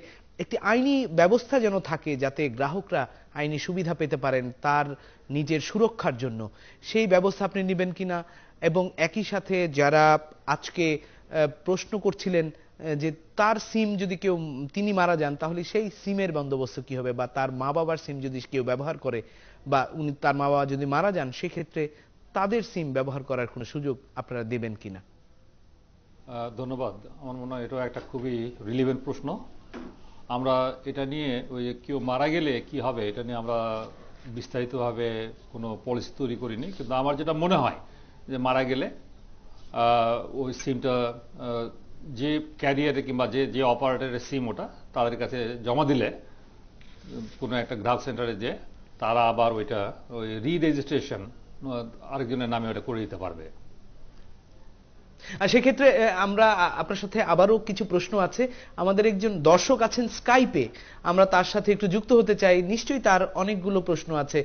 একটি আইনি ব্যবস্থা যেন থাকে, যাতে গ্রাহকরা আইনি সুবিধা পেতে পারেন তার নিজের সুরক্ষার জন্য। সেই ব্যবস্থা আপনি নেবেন কিনা? এবং একই সাথে যারা আজকে প্রশ্ন করছিলেন যে তার সিম যদি কেউ তিনি মারা যান তাহলে সেই সিমের বন্দোবস্ত কি হবে, বা তার মা বাবার সিম যদি কেউ ব্যবহার করে বা উনি তার মা বাবা যদি মারা যান সেক্ষেত্রে তাদের সিম ব্যবহার করার কোনো সুযোগ আপনারা দেবেন কিনা? ধন্যবাদ। আমার মনে হয় এটা একটা খুবই রিলিভেন্ট প্রশ্ন। আমরা এটা নিয়ে ওই কেউ মারা গেলে কি হবে এটা নিয়ে আমরা বিস্তারিতভাবে কোনো পলিসি তৈরি করিনি, কিন্তু আমার যেটা মনে হয় যে মারা গেলে ওই সিমটা যে ক্যারিয়ারে কিংবা যে অপারেটরের সিম ওটা তাদের কাছে জমা দিলে কোনো একটা গ্রাহক সেন্টারে যে তারা আবার ওইটা ওই রি-রেজিস্ট্রেশন আরেকজনের নামে ওটা করে দিতে পারবে। আর সেক্ষেত্রে আমরা আপনার সাথে আবারও কিছু প্রশ্ন আছে। আমাদের একজন দর্শক আছেন স্কাইপে, আমরা তার সাথে একটু যুক্ত হতে চাই। নিশ্চয়ই তার অনেকগুলো প্রশ্ন আছে।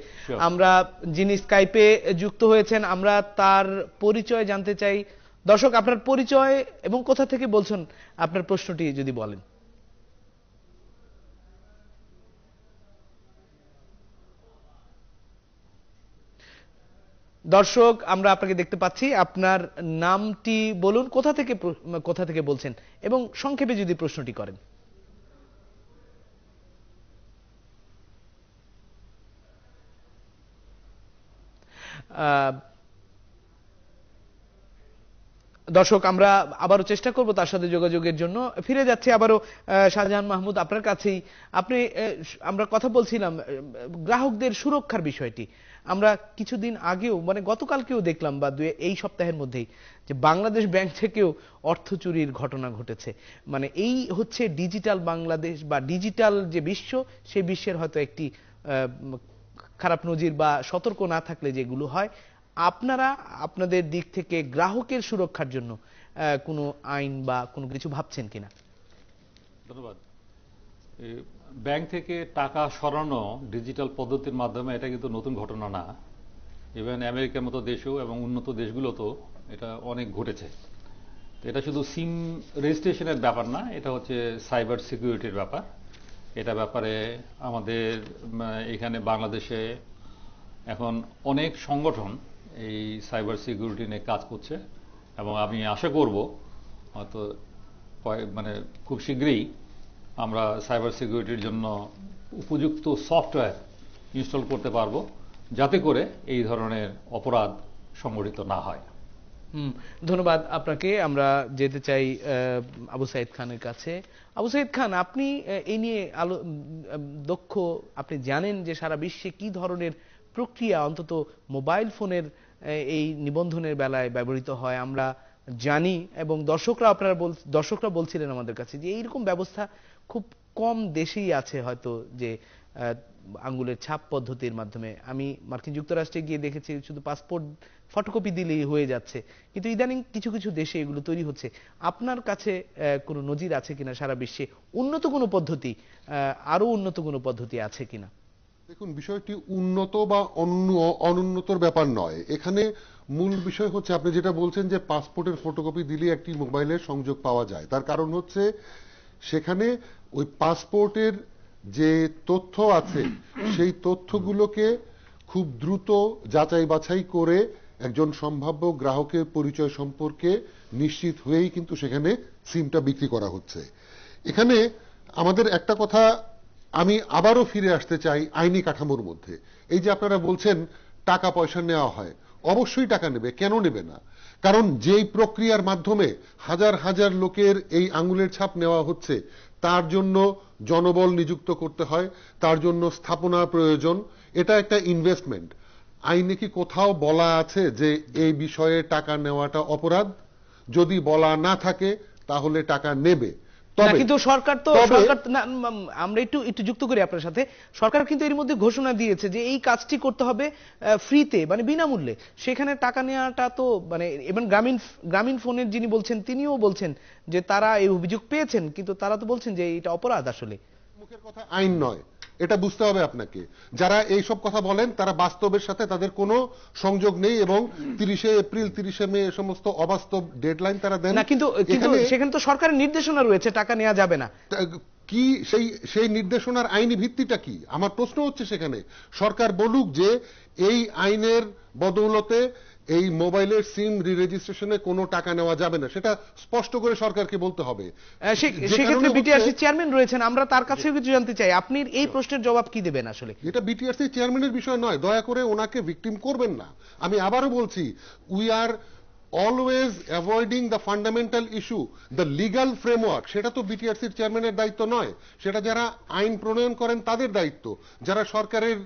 আমরা যিনি স্কাইপে যুক্ত হয়েছেন আমরা তার পরিচয় জানতে চাই। দর্শক, আপনার পরিচয় এবং কোথা থেকে বলছেন, আপনার প্রশ্নটি যদি বলেন। দর্শক, আমরা আপনাকে দেখতে পাচ্ছি, আপনার নামটি বলুন, কোথা থেকে বলছেন এবং সংক্ষেপে যদি প্রশ্নটি করেন। দর্শক, আমরা আবারও চেষ্টা করব তার সাথে যোগাযোগের জন্য। ফিরে যাচ্ছি আবারও শাহজাহান মাহমুদ আপনার কাছেই। আমরা কথা বলছিলাম গ্রাহকদের সুরক্ষার বিষয়টি। আমরা কিছুদিন আগেও মানে গতকালকেও দেখলাম বা এই সপ্তাহের মধ্যেই যে বাংলাদেশ ব্যাংক থেকেও অর্থ চুরির ঘটনা ঘটেছে। মানে এই হচ্ছে ডিজিটাল বাংলাদেশ বা ডিজিটাল যে বিশ্ব, সেই বিশ্বের হয়তো একটি খারাপ নজির বা সতর্ক না থাকলে যেগুলো হয়। আপনারা আপনাদের দিক থেকে গ্রাহকের সুরক্ষার জন্য কোনো আইন বা কোনো কিছু ভাবছেন কিনা? ধন্যবাদ। ব্যাংক থেকে টাকা সরানো ডিজিটাল পদ্ধতির মাধ্যমে এটা কিন্তু নতুন ঘটনা না। ইভেন আমেরিকার মতো দেশেও এবং উন্নত দেশগুলোতেও এটা অনেক ঘটেছে। এটা শুধু সিম রেজিস্ট্রেশনের ব্যাপার না, এটা হচ্ছে সাইবার সিকিউরিটির ব্যাপার। এটা ব্যাপারে আমাদের এখানে বাংলাদেশে এখন অনেক সংগঠন এই সাইবার সিকিউরিটি নিয়ে কাজ করছে এবং আমি আশা করব হয়তো মানে খুব শীঘ্রই আমরা সাইবার সিকিউরিটির জন্য উপযুক্ত সফটওয়্যার ইনস্টল করতে পারবো যাতে করে এই ধরনের অপরাধ সংগঠিত না হয়। ধন্যবাদ আপনাকে। আমরা যেতে চাই আবু সাইদ খানের কাছে। আবু সাইদ খান, আপনি এই নিয়ে দক্ষ, আপনি জানেন যে সারা বিশ্বে কি ধরনের প্রক্রিয়া অন্তত মোবাইল ফোনের এই নিবন্ধনের বেলায় ব্যবহৃত হয় আমরা জানি, এবং দর্শকরা বলছিলেন আমাদের কাছে যে এইরকম ব্যবস্থা খুব কম দেশেই আছে হয়তো, যে আঙ্গুলের ছাপ পদ্ধতির মাধ্যমে। আমি মার্কিন যুক্তরাষ্ট্রে গিয়ে দেখেছি শুধু পাসপোর্ট ফটোকপি দিলেই হয়ে যাচ্ছে, কিন্তু ইদানিং কিছু কিছু দেশে এগুলো তৈরি হচ্ছে। আপনার কাছে কোনো নজির আছে কিনা সারা বিশ্বে উন্নত কোনো পদ্ধতি, আরো উন্নত কোনো পদ্ধতি আছে কিনা? দেখুন, বিষয়টি উন্নত বা অনুন্নতর ব্যাপার নয়। এখানে মূল বিষয় হচ্ছে আপনি যেটা বলছেন যে পাসপোর্টের ফটোকপি দিলে একটি মোবাইলের সংযোগ পাওয়া যায়। তার কারণ হচ্ছে সেখানে ওই পাসপোর্টের যে তথ্য আছে সেই তথ্যগুলোকে খুব দ্রুত যাচাই বাছাই করে একজন সম্ভাব্য গ্রাহকের পরিচয় সম্পর্কে নিশ্চিত হয়েই কিন্তু সেখানে সিমটা বিক্রি করা হচ্ছে। এখানে আমাদের একটা কথা আমি আবারও ফিরে আসতে চাই আইনি কাঠামোর মধ্যে। এই যে আপনারা বলছেন টাকা পয়সা নেওয়া হয়, অবশ্যই টাকা নেবে, কেন নেবে না? কারণ যেই প্রক্রিয়ার মাধ্যমে হাজার হাজার লোকের এই আঙুলের ছাপ নেওয়া হচ্ছে তার জন্য জনবল নিযুক্ত করতে হয়, তার জন্য স্থাপনা প্রয়োজন, এটা একটা ইনভেস্টমেন্ট। আইনে কি কোথাও বলা আছে যে এই বিষয়ে টাকা নেওয়াটা অপরাধ? যদি বলা না থাকে তাহলে টাকা নেবে। কিন্তু সরকার আমরা একটু যুক্ত করি আপনার সাথে। সরকার কিন্তু এর মধ্যে ঘোষণা দিয়েছে যে এই কাজটি করতে হবে ফ্রিতে, মানে বিনামূল্যে। সেখানে টাকা নেওয়াটা তো মানে, এবং গ্রামীণ ফোনের যিনি বলছেন তিনিও বলছেন যে তারা এই অভিযোগ পেয়েছেন, কিন্তু তারা তো বলছেন যে এটা অপরাধ। আসলে মুখের কথা আইন নয়, এটা বুঝতে হবে আপনাকে। যারা এইসব কথা বলেন তারা বাস্তবের সাথে তাদের কোনো সংযোগ নেই এবং 30শে এপ্রিল 30শে মে সমস্ত অবাস্তব ডেডলাইন তারা দেন না। কিন্তু সেখানে তো সরকারের নির্দেশনা রয়েছে টাকা নেওয়া যাবে না। কি সেই নির্দেশনার আইনি ভিত্তিটা কি? আমার প্রশ্ন হচ্ছে সেখানে সরকার বলুক যে এই আইনের বদৌলতে এই মোবাইলের সিম রি-রেজিস্ট্রেশনে কোনো টাকা নেওয়া যাবে না, সেটা স্পষ্ট করে সরকারকে বলতে হবে। সেক্ষেত্রে বিটিআরসি চেয়ারম্যান রয়েছেন, আমরা তার কাছেও কিছু জানতে চাই, আপনি এই প্রশ্নের জবাব কি দেবেন? আসলে এটা বিটিআরসি চেয়ারম্যানের বিষয় নয়, দয়া করে ওনাকে ভিকটিম করবেন না। আমি আবারও বলছি, we are always avoiding the fundamental issue, the legal framework. সেটা তো বিটিআরসির চেয়ারম্যানের দায়িত্ব নয়, সেটা যারা আইন প্রণয়ন করেন তাদের দায়িত্ব। যারা সরকারের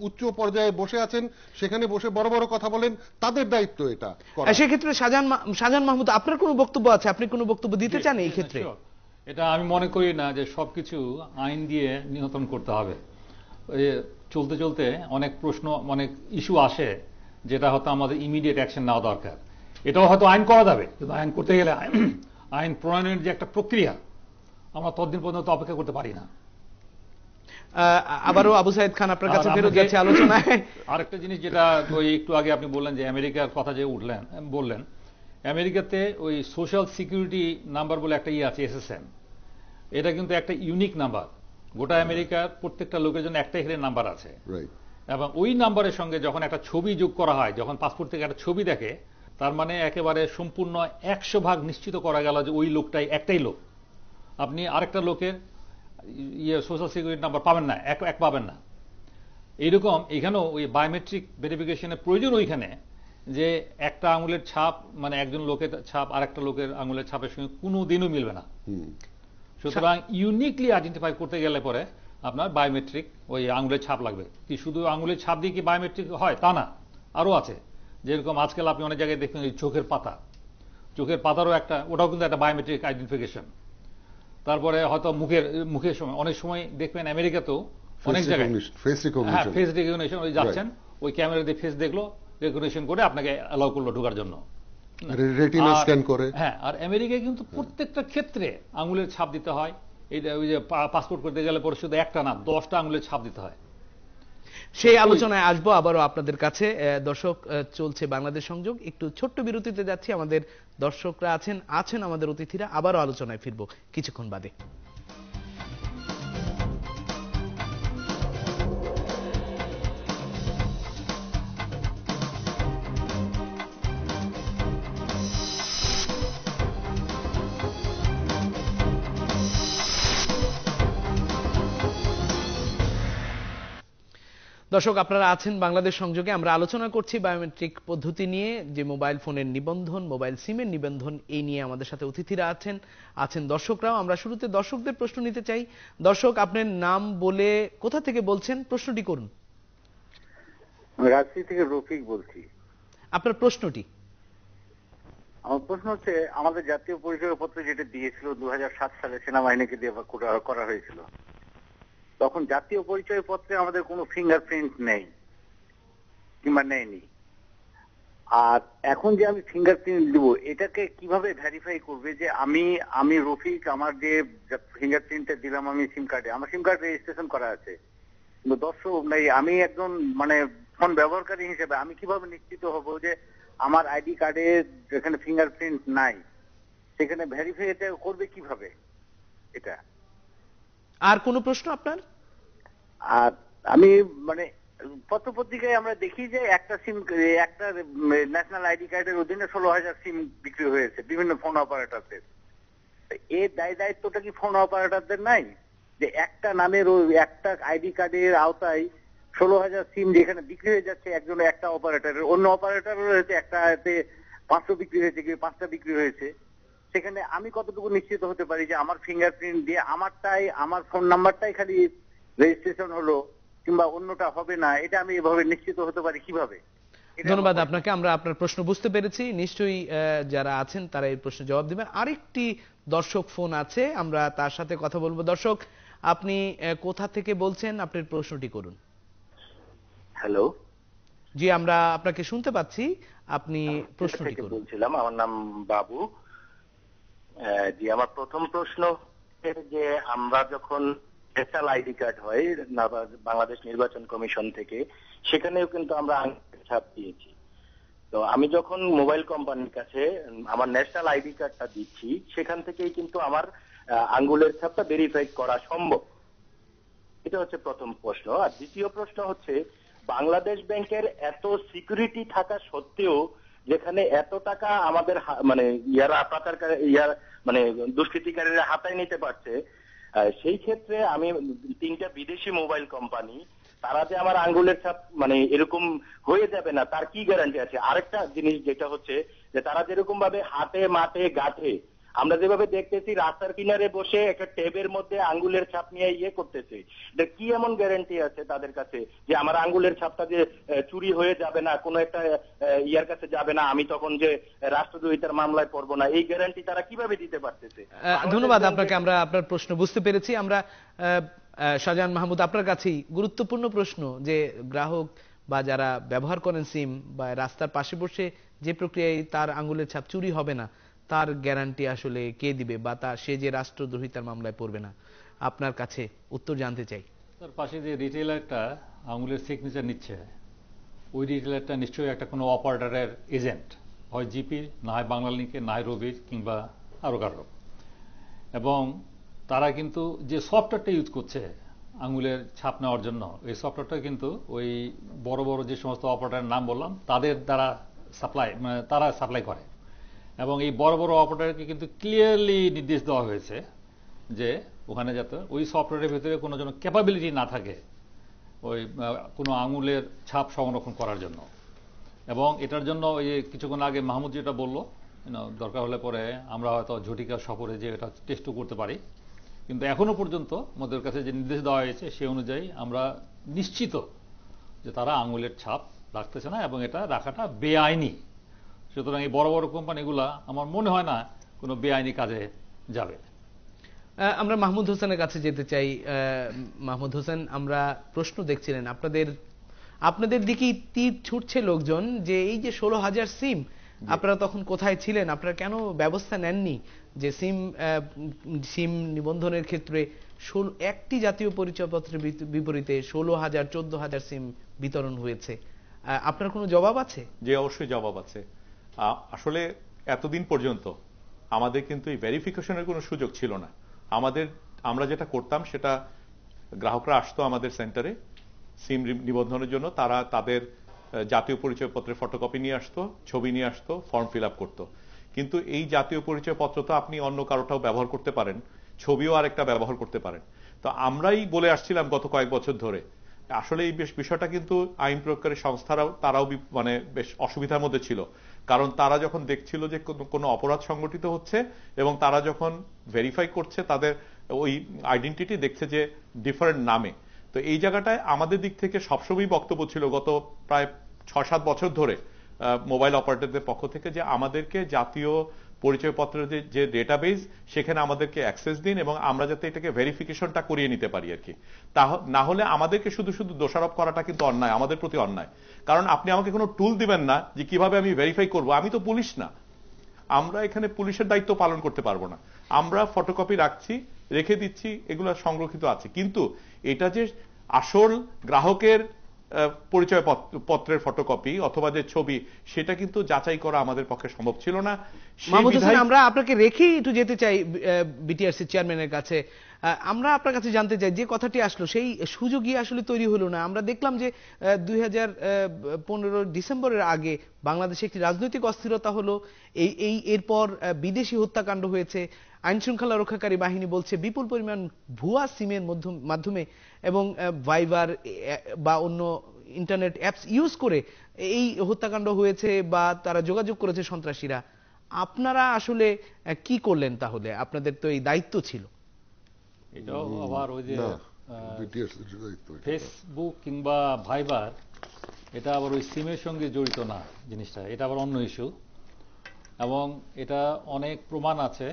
উচ্চ পর্যায়ে বসে আছেন, সেখানে বসে বড় বড় কথা বলেন, তাদের দায়িত্ব এটা। সেক্ষেত্রে শাহজাহান মাহমুদ, আপনার কোনো বক্তব্য আছে? আপনি কোনো বক্তব্য দিতে চান এই ক্ষেত্রে? এটা আমি মনে করি না যে সবকিছু আইন দিয়ে নিয়ন্ত্রণ করতে হবে। চলতে চলতে অনেক প্রশ্ন, অনেক ইস্যু আসে যেটা হয়তো আমাদের ইমিডিয়েট অ্যাকশন নেওয়া দরকার। এটাও হয়তো আইন করা যাবে, কিন্তু আইন করতে গেলে আইন প্রণয়নের যে একটা প্রক্রিয়া, আমরা ততদিন পর্যন্ত অপেক্ষা করতে পারি না। আবারও আবু সাইদ খান আপনার কাছে ফেরত যাচ্ছে আলোচনায়। আরেকটা জিনিস যেটা ওই একটু আগে আপনি বললেন যে আমেরিকার কথা যে বললেন, আমেরিকাতে ওই সোশ্যাল সিকিউরিটি নাম্বার বলে একটা আছে, এসএসএন। এটা কিন্তু একটা ইউনিক নাম্বার, গোটা আমেরিকার প্রত্যেকটা লোকের জন্য একটা এখানে নাম্বার আছে। এবং ওই নাম্বারের সঙ্গে যখন একটা ছবি যোগ করা হয়, যখন পাসপোর্ট থেকে একটা ছবি দেখে, তার মানে একেবারে সম্পূর্ণ 100% নিশ্চিত করা গেল যে ওই লোকটাই একটাই লোক। আপনি আরেকটা লোকের সোশ্যাল সিকিউরিটি নাম্বার পাবেন না, এক পাবেন না। এইরকম এখানেও ওই বায়োমেট্রিক ভেরিফিকেশনের প্রয়োজন ওইখানে, যে একটা আঙুলের ছাপ, মানে একজন লোকের ছাপ আরেকটা লোকের আঙুলের ছাপের সঙ্গে কোনো দিনও মিলবে না। সুতরাং ইউনিকলি আইডেন্টিফাই করতে গেলে পরে আপনার বায়োমেট্রিক ওই আঙুলের ছাপ লাগবে। কি শুধু আঙুলের ছাপ দিয়ে কি বায়োমেট্রিক হয় তা না, আরও আছে। যেরকম আজকাল আপনি অনেক জায়গায় দেখবেন চোখের পাতা, চোখের পাতারও একটা, ওটাও কিন্তু একটা বায়োমেট্রিক আইডেন্টিফিকেশন। তারপরে হয়তো মুখের সময় অনেক সময় দেখবেন আমেরিকাতেও অনেক জায়গায় ফেস রিকগনিশন, ওই যাচ্ছেন ওই ক্যামেরা দিয়ে ফেস দেখলো, রেকগনিশন করে আপনাকে অ্যালাউ করলো ঢোকার জন্য। রেটিনা স্ক্যান করে। হ্যাঁ, আর আমেরিকায় কিন্তু প্রত্যেকটা ক্ষেত্রে আঙুলের ছাপ দিতে হয়। এইটা ওই যে পাসপোর্ট করতে গেলে পরে শুধু একটা না, 10টা আঙুলের ছাপ দিতে হয়। সেই আলোচনায় আসবো আবারও আপনাদের কাছে। দর্শক, চলছে বাংলাদেশ সংযোগ, একটু ছোট্ট বিরতিতে যাচ্ছি। আমাদের দর্শকরা আছেন আমাদের অতিথিরা, আবারও আলোচনায় ফিরবো কিছুক্ষণ বাদে। দর্শক, আপনারা আছেন বাংলাদেশ সংযোগে। আমরা আলোচনা করছি বায়োমেট্রিক পদ্ধতি নিয়ে, যে মোবাইল ফোনের নিবন্ধন, মোবাইল সিমের নিবন্ধন, এই নিয়ে আমাদের সাথে অতিথিরা আছেন দর্শকরাও। আমরা শুরুতে দর্শকদের প্রশ্ন নিতে চাই। দর্শক, আপনার নাম বলে কোথা থেকে বলছেন, প্রশ্নটি করুন। রাজশাহী থেকে রফিক বলছি। আপনার প্রশ্নটি? আমার প্রশ্ন হচ্ছে, আমাদের জাতীয় পরিচয়পত্র যেটা দিয়েছিল 2007 সালে সেনাবাহিনীকে দিয়ে করা হয়েছিল, তখন জাতীয় পরিচয় পত্রে আমাদের কোনো ফিঙ্গারপ্রিন্ট নেই কিংবা নেয়নি। আর এখন যে আমি ফিঙ্গারপ্রিন্ট দেবো, এটাকে কিভাবে ভেরিফাই করবে যে আমি রফিক, আমার যে ফিঙ্গারপ্রিন্টটা দিলাম আমি সিম কার্ডে, আমার সিম কার্ড রেজিস্ট্রেশন করা আছে, কিন্তু দর্শক নেই, আমি একজন মানে ফোন ব্যবহারকারী হিসেবে আমি কিভাবে নিশ্চিত হব যে আমার আইডি কার্ডে যেখানে ফিঙ্গারপ্রিন্ট নাই সেখানে ভেরিফাই এটা করবে কিভাবে? এটা আর কোন প্রশ্ন আপনার? আর আমি মানে পত্রপত্রিকায় আমরা দেখি যে একটা ন্যাশনাল আইডি কার্ডের অধীনে 16,000 সিম বিক্রি হয়েছে বিভিন্ন ফোন অপারেটরদের। এর দায়িত্বটা কি ফোন অপারেটরদের নাই? যে একটা নামের একটা আইডি কার্ডের আওতায় 16,000 সিম যেখানে বিক্রি হয়ে যাচ্ছে একজনের, একটা অপারেটরের, অন্য অপারেটরের হয়েছে একটাতে 500 বিক্রি হয়েছে, 5টা বিক্রি হয়েছে, সেখানে আমি কতটুকু নিশ্চিত হতে পারি যে আমার ফিঙ্গারপ্রিন্ট দিয়ে আমার ফোন নাম্বারটাই খালি রেজিস্ট্রেশন হলো কিংবা অন্যটা হবে না? এটা আমি এভাবে নিশ্চিত হতে পারি কিভাবে? ধন্যবাদ আপনাকে, আমরা আপনার প্রশ্ন বুঝতে পেরেছি। নিশ্চয়ই যারা আছেন তারা এই প্রশ্নের জবাব দেবেন। আরেকটি দর্শক ফোন আছে, আমরা তার সাথে কথা বলবো। দর্শক, আপনি কোথা থেকে বলছেন, আপনার প্রশ্নটি করুন। হ্যালো, জি, আমরা আপনাকে শুনতে পাচ্ছি, আপনি প্রশ্নটি করুন। বলছিলাম, আমার নাম বাবু। জি, আমার প্রথম প্রশ্ন যে আমরা যখন ন্যাশনাল আইডি কার্ড হয় বাংলাদেশ নির্বাচন কমিশন থেকে, সেখানেও কিন্তু আমরা আঙুলের ছাপ দিয়েছি। তো আমি যখন মোবাইল কোম্পানির কাছে আমার ন্যাশনাল আইডি কার্ডটা দিচ্ছি, সেখান থেকেই কিন্তু আমার আঙ্গুলের ছাপটা ভেরিফাই করা সম্ভব। এটা হচ্ছে প্রথম প্রশ্ন। আর দ্বিতীয় প্রশ্ন হচ্ছে, বাংলাদেশ ব্যাংকের এত সিকিউরিটি থাকা সত্ত্বেও যেখানে এত টাকা আমাদের মানে মানে দুষ্কৃতিকারীরা হাতায় নিতে পারছে, সেই ক্ষেত্রে আমি 3টা বিদেশি মোবাইল কোম্পানি তারা যে আমার আঙ্গুলের ছাপ মানে এরকম হয়ে যাবে না তার কি গ্যারান্টি আছে? আরেকটা জিনিস যেটা হচ্ছে যে তারা যেরকম ভাবে হাতে মাঠে গাঠে, আমরা যেভাবে দেখতেছি রাস্তার কিনারে বসে একটা ট্যাবের মধ্যে আঙ্গুলের ছাপ নিয়ে করতেছে, এটা কি এমন গ্যারান্টি আছে তাদের কাছে যে আমার আঙ্গুলের ছাপটা যে চুরি হয়ে যাবে না, কোনো একটা ইয়ার কাছে যাবে না, আমি তখন যে রাষ্ট্রদ্রোহিতার মামলায় পড়বো না, এই গ্যারান্টি তারা কিভাবে দিতে পারতেছে? ধন্যবাদ আপনাকে, আমরা আপনার প্রশ্ন বুঝতে পেরেছি। আমরা শাহজাহান মাহমুদ আপনার কাছেই গুরুত্বপূর্ণ প্রশ্ন, যে গ্রাহক বা যারা ব্যবহার করেন সিম বা রাস্তার পাশে বসে যে প্রক্রিয়ায় তার আঙ্গুলের ছাপ চুরি হবে না তার গ্যারান্টি আসলে কে দিবে, বা সে যে রাষ্ট্রদ্রোহিতার মামলায় পড়বে না, আপনার কাছে উত্তর জানতে চাই। তার পাশে যে রিটেলারটা আঙ্গুলের সিগনেচার নিচ্ছে, ওই রিটেলারটা নিশ্চয়ই একটা কোনো অপারেটরের এজেন্ট, হয় জিপির, না হয় বাংলালিংকের, না হয় রবির, কিংবা আরও কারো। এবং তারা কিন্তু যে সফটওয়্যারটা ইউজ করছে আঙ্গুলের ছাপ নেওয়ার জন্য, এই সফটওয়্যারটা কিন্তু ওই বড় বড় যে সমস্ত অপারেটরের নাম বললাম তাদের দ্বারা তারা সাপ্লাই করে। এবং এই বড় বড় অপারেটরকে কিন্তু ক্লিয়ারলি নির্দেশ দেওয়া হয়েছে যে ওখানে যাতে ওই সফটওয়্যারের ভিতরে কোনো যেন ক্যাপাবিলিটি না থাকে ওই কোনো আঙুলের ছাপ সংরক্ষণ করার জন্য। এবং এটার জন্য ওই কিছুক্ষণ আগে মাহমুদ যেটা বললো, দরকার হলে পরে আমরা হয়তো ঝটিকা সফরে যে এটা টেস্টও করতে পারি, কিন্তু এখনো পর্যন্ত আমাদের কাছে যে নির্দেশ দেওয়া হয়েছে সে অনুযায়ী আমরা নিশ্চিত যে তারা আঙুলের ছাপ রাখতেছে না এবং এটা রাখাটা বেআইনি। সুতরাং এই বড় বড় কোম্পানিগুলা আমার মনে হয় না কোনো বেআইনি কাজে যাবে। আমরা মাহমুদ হোসেনের কাছে যেতে চাই। মাহমুদ হোসেন, আমরা প্রশ্ন দেখছিলেন, আপনাদের দিকেই তীর ছুটছে লোকজন যে এই যে 16,000 সিম, আপনারা তখন কোথায় ছিলেন? আপনারা কেন ব্যবস্থা নেননি যে সিম নিবন্ধনের ক্ষেত্রে একটি জাতীয় পরিচয়পত্রের বিপরীতে 16,000 14,000 সিম বিতরণ হয়েছে? আপনার কোনো জবাব আছে? যে অবশ্যই জবাব আছে। আসলে এতদিন পর্যন্ত আমাদের কিন্তু এই ভেরিফিকেশনের কোনো সুযোগ ছিল না। আমরা যেটা করতাম সেটা, গ্রাহকরা আসতো আমাদের সেন্টারে সিম নিবন্ধনের জন্য, তারা তাদের জাতীয় পরিচয়পত্রের ফটোকপি নিয়ে আসতো, ছবি নিয়ে আসতো, ফর্ম ফিল আপ করতো। কিন্তু এই জাতীয় পরিচয়পত্র তো আপনি অন্য কারোটাও ব্যবহার করতে পারেন, ছবিও আরেকটা ব্যবহার করতে পারেন। তো আমরাই বলে আসছিলাম গত কয়েক বছর ধরে, আসলে এই বিষয়টা কিন্তু আইন প্রয়োগকারী সংস্থারাও তারাও মানে বেশ অসুবিধার মধ্যে ছিল। কারণ তারা যখন দেখছিল যে কোনো অপরাধ সংগঠিত হচ্ছে এবং তারা যখন ভেরিফাই করছে তাদের ওই আইডেন্টিটি দেখছে যে ডিফারেন্ট নামে, তো এই জায়গাটায় আমাদের দিক থেকে সবসময় বক্তব্য ছিল গত প্রায় 6-7 বছর ধরে মোবাইল অপারেটরদের পক্ষ থেকে যে আমাদেরকে জাতীয় পরিচয়পত্রের যে ডেটাবেস সেখানে আমাদেরকে অ্যাক্সেস দিন এবং আমরা যাতে এটাকে ভেরিফিকেশনটা করিয়ে নিতে পারি আর কি। না হলে আমাদেরকে শুধু শুধু দোষারোপ করাটা কিন্তু অন্যায়, আমাদের প্রতি অন্যায়। কারণ আপনি আমাকে কোনো টুল দিবেন না যে কিভাবে আমি ভেরিফাই করব, আমি তো পুলিশ না, আমরা এখানে পুলিশের দায়িত্ব পালন করতে পারবো না। আমরা ফটোকপি রাখছি, রেখে দিচ্ছি, এগুলো সংরক্ষিত আছে, কিন্তু এটা যে আসল গ্রাহকের পরিচয় পত্রের ফটোকপি অথবা যে ছবি, সেটা কিন্তু যাচাই করা আমাদের পক্ষে সম্ভব ছিল না। আমরা আপনাকে রেখেই একটু যেতে চাই বিটিআরসি চেয়ারম্যানের কাছে। আমরা আপনার কাছে জানতে চাই, যে কথাটি আসলো সেই সুযোগই আসলে তৈরি হলো না। আমরা দেখলাম যে 2015 ডিসেম্বরের আগে বাংলাদেশে একটি রাজনৈতিক অস্থিরতা হলো, এরপর বিদেশি হত্যাকাণ্ড হয়েছে। আইন শৃঙ্খলা রক্ষাকারী বাহিনী বলছে বিপুল পরিমাণ ভুয়া সিমের মাধ্যমে এবং ভাইবার বা অন্য ইন্টারনেট অ্যাপস ইউজ করে এই হত্যাকাণ্ড হয়েছে বা তারা যোগাযোগ করেছে সন্ত্রাসীরা। আপনারা আসলে কি করলেন তাহলে? আপনাদের তো এই দায়িত্ব ছিল। এটাও আবার ওই যে ফেসবুক কিংবা ভাইবার, এটা আবার ওই সিমের সঙ্গে জড়িত না জিনিসটা, এটা আবার অন্য ইস্যু। এবং এটা অনেক প্রমাণ আছে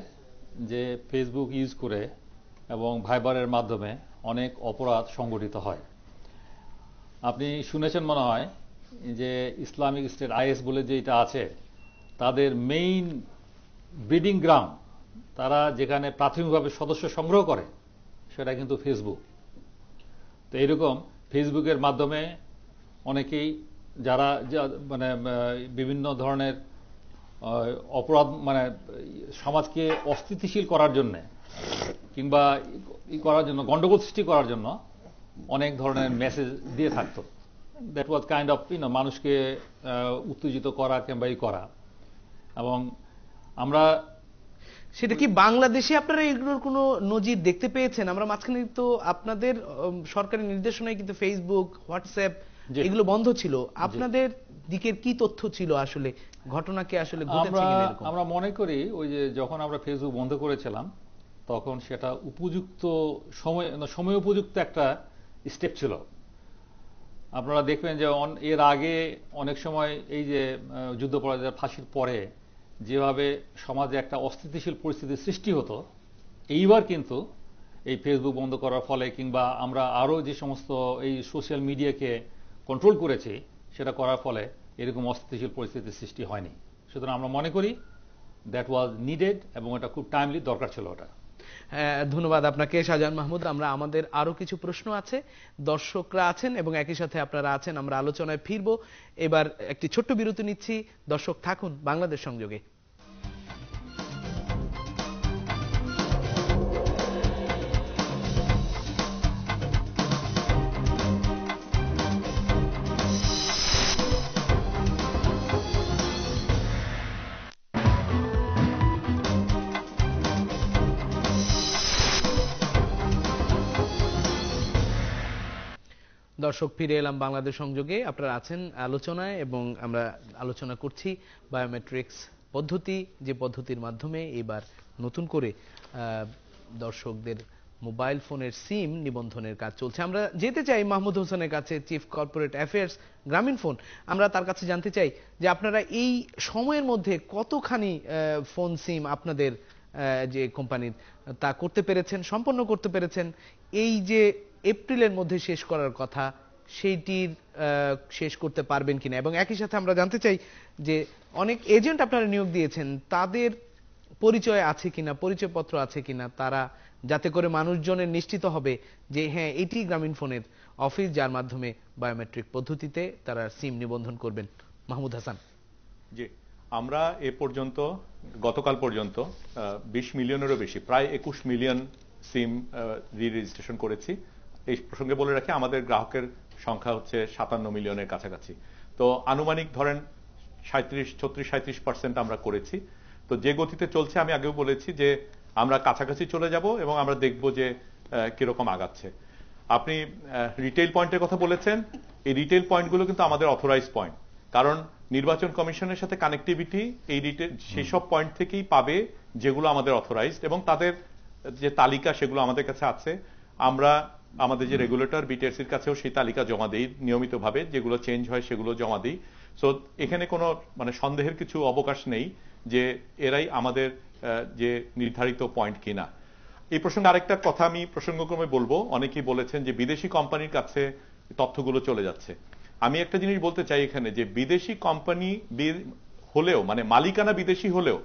যে ফেসবুক ইউজ করে এবং ভাইবারের মাধ্যমে অনেক অপরাধ সংগঠিত হয়। আপনি শুনেছেন মনে হয় যে ইসলামিক স্টেট আইএস বলে যে এটা আছে, তাদের মেইন ব্রিডিং গ্রাউন্ড, তারা যেখানে প্রাথমিকভাবে সদস্য সংগ্রহ করে সেটা কিন্তু ফেসবুক। তো এইরকম ফেসবুকের মাধ্যমে অনেকেই যারা মানে বিভিন্ন ধরনের অপরাধ মানে সমাজকে অস্থিতিশীল করার জন্য কিংবা গন্ডগোল সৃষ্টি করার জন্য অনেক ধরনের মেসেজ দিয়ে থাকতো। দ্যাট ওয়াজ কাইন্ড অফ মানুষকে উত্তেজিত করা কিংবা ই করা। এবং আমরা সেটা কি বাংলাদেশে আপনারা এগুলোর কোনো নজির দেখতে পেয়েছেন? আমরা মাঝখানে তো আপনাদের সরকারি নির্দেশনায় কিন্তু ফেসবুক, হোয়াটসঅ্যাপ এগুলো বন্ধ ছিল, আপনাদের দিকের কি তথ্য ছিল আসলে, ঘটনাকে আসলে ঘটেছে কিনা এরকম? আমরা মনে করি ওই যে যখন আমরা ফেসবুক বন্ধ করেছিলাম তখন সেটা উপযুক্ত সময় উপযুক্ত একটা স্টেপ ছিল। আপনারা দেখবেন যে এর আগে অনেক সময় এই যে যুদ্ধাপরাধীদের ফাঁসির পরে যেভাবে সমাজে একটা অস্থিতিশীল পরিস্থিতির সৃষ্টি হতো, এইবার কিন্তু এই ফেসবুক বন্ধ করার ফলে কিংবা আমরা আরো যে সমস্ত এই সোশ্যাল মিডিয়াকে কন্ট্রোল করেছি সেটা করার ফলে এরকম অস্থিতিশীল পরিস্থিতির সৃষ্টি হয়নি। সুতরাং আমরা মনে করি দ্যাট ওয়াজ নিডেড এবং এটা খুব টাইমলি দরকার ছিল ওটা। ধন্যবাদ আপনাকে শাহজাহান মাহমুদ। আমাদের আরো কিছু প্রশ্ন আছে, দর্শকরা আছেন এবং একই সাথে আপনারা আছেন, আমরা আলোচনায় ফিরবো। এবার একটি ছোট্ট বিরতি নিচ্ছি, দর্শক থাকুন বাংলাদেশ সংযোগে। দর্শক ফিরে এলাম বাংলাদেশ সংযোগে, আপনারা আছেন আলোচনায় এবং আমরা আলোচনা করছি বায়োমেট্রিক্স পদ্ধতি, যে পদ্ধতির মাধ্যমে এবার নতুন করে দর্শকদের মোবাইল ফোনের সিম নিবন্ধনের কাজ চলছে। আমরা যেতে চাই মাহমুদ হোসেনের কাছে, চিফ কর্পোরেট অ্যাফেয়ার্স, গ্রামীণ ফোন। আমরা তার কাছে জানতে চাই যে আপনারা এই সময়ের মধ্যে কতখানি ফোন সিম আপনাদের যে কোম্পানির তা করতে পেরেছেন, সম্পন্ন করতে পেরেছেন, এই যে এপ্রিলের মধ্যে শেষ করার কথা সেইটির শেষ করতে পারবেন কিনা, এবং একই সাথে আমরা জানতে চাই যে অনেক এজেন্ট আপনারা নিয়োগ দিয়েছেন, তাদের পরিচয় আছে কিনা, পরিচয়পত্র আছে কিনা, তারা যাতে করে মানুষজনের নিশ্চিত হবে যে হ্যাঁ এটি গ্রামীণ ফোনের অফিস যার মাধ্যমে বায়োমেট্রিক পদ্ধতিতে তারা সিম নিবন্ধন করবেন। মাহমুদ হাসান। জি, আমরা এ পর্যন্ত গতকাল পর্যন্ত 20 মিলিয়নেরও বেশি, প্রায় 21 মিলিয়ন সিম রি-রেজিস্ট্রেশন করেছি। এই প্রসঙ্গে বলে রাখি আমাদের গ্রাহকের সংখ্যা হচ্ছে 57 মিলিয়নের কাছাকাছি। তো আনুমানিক ধরেন 36-37% আমরা করেছি। তো যে গতিতে চলছে আমি আগেও বলেছি যে আমরা কাছাকাছি চলে যাব এবং আমরা দেখব যে কিরকম আগাচ্ছে। আপনি রিটেইল পয়েন্টের কথা বলেছেন, এই রিটেইল পয়েন্টগুলো কিন্তু আমাদের অথরাইজ পয়েন্ট, কারণ নির্বাচন কমিশনের সাথে কানেক্টিভিটি এই সেই সব পয়েন্ট থেকেই পাবে যেগুলো আমাদের অথরাইজড, এবং তাদের যে তালিকা সেগুলো আমাদের কাছে আছে। আমরা আমাদের যে রেগুলেটর বিটিআরসির কাছেও সেই তালিকা জমা দিই নিয়মিতভাবে, যেগুলো চেঞ্জ হয় সেগুলো জমা দিই। সো এখানে কোনো সন্দেহের কিছু অবকাশ নেই যে এরাই আমাদের যে নির্ধারিত পয়েন্ট কিনা। এই প্রসঙ্গে আরেকটা কথা আমি প্রসঙ্গক্রমে বলবো, অনেকেই বলেছেন যে বিদেশি কোম্পানির কাছে তথ্যগুলো চলে যাচ্ছে। আমি একটা জিনিস বলতে চাই এখানে যে বিদেশি কোম্পানি হলেও, মালিকানা বিদেশি হলেও,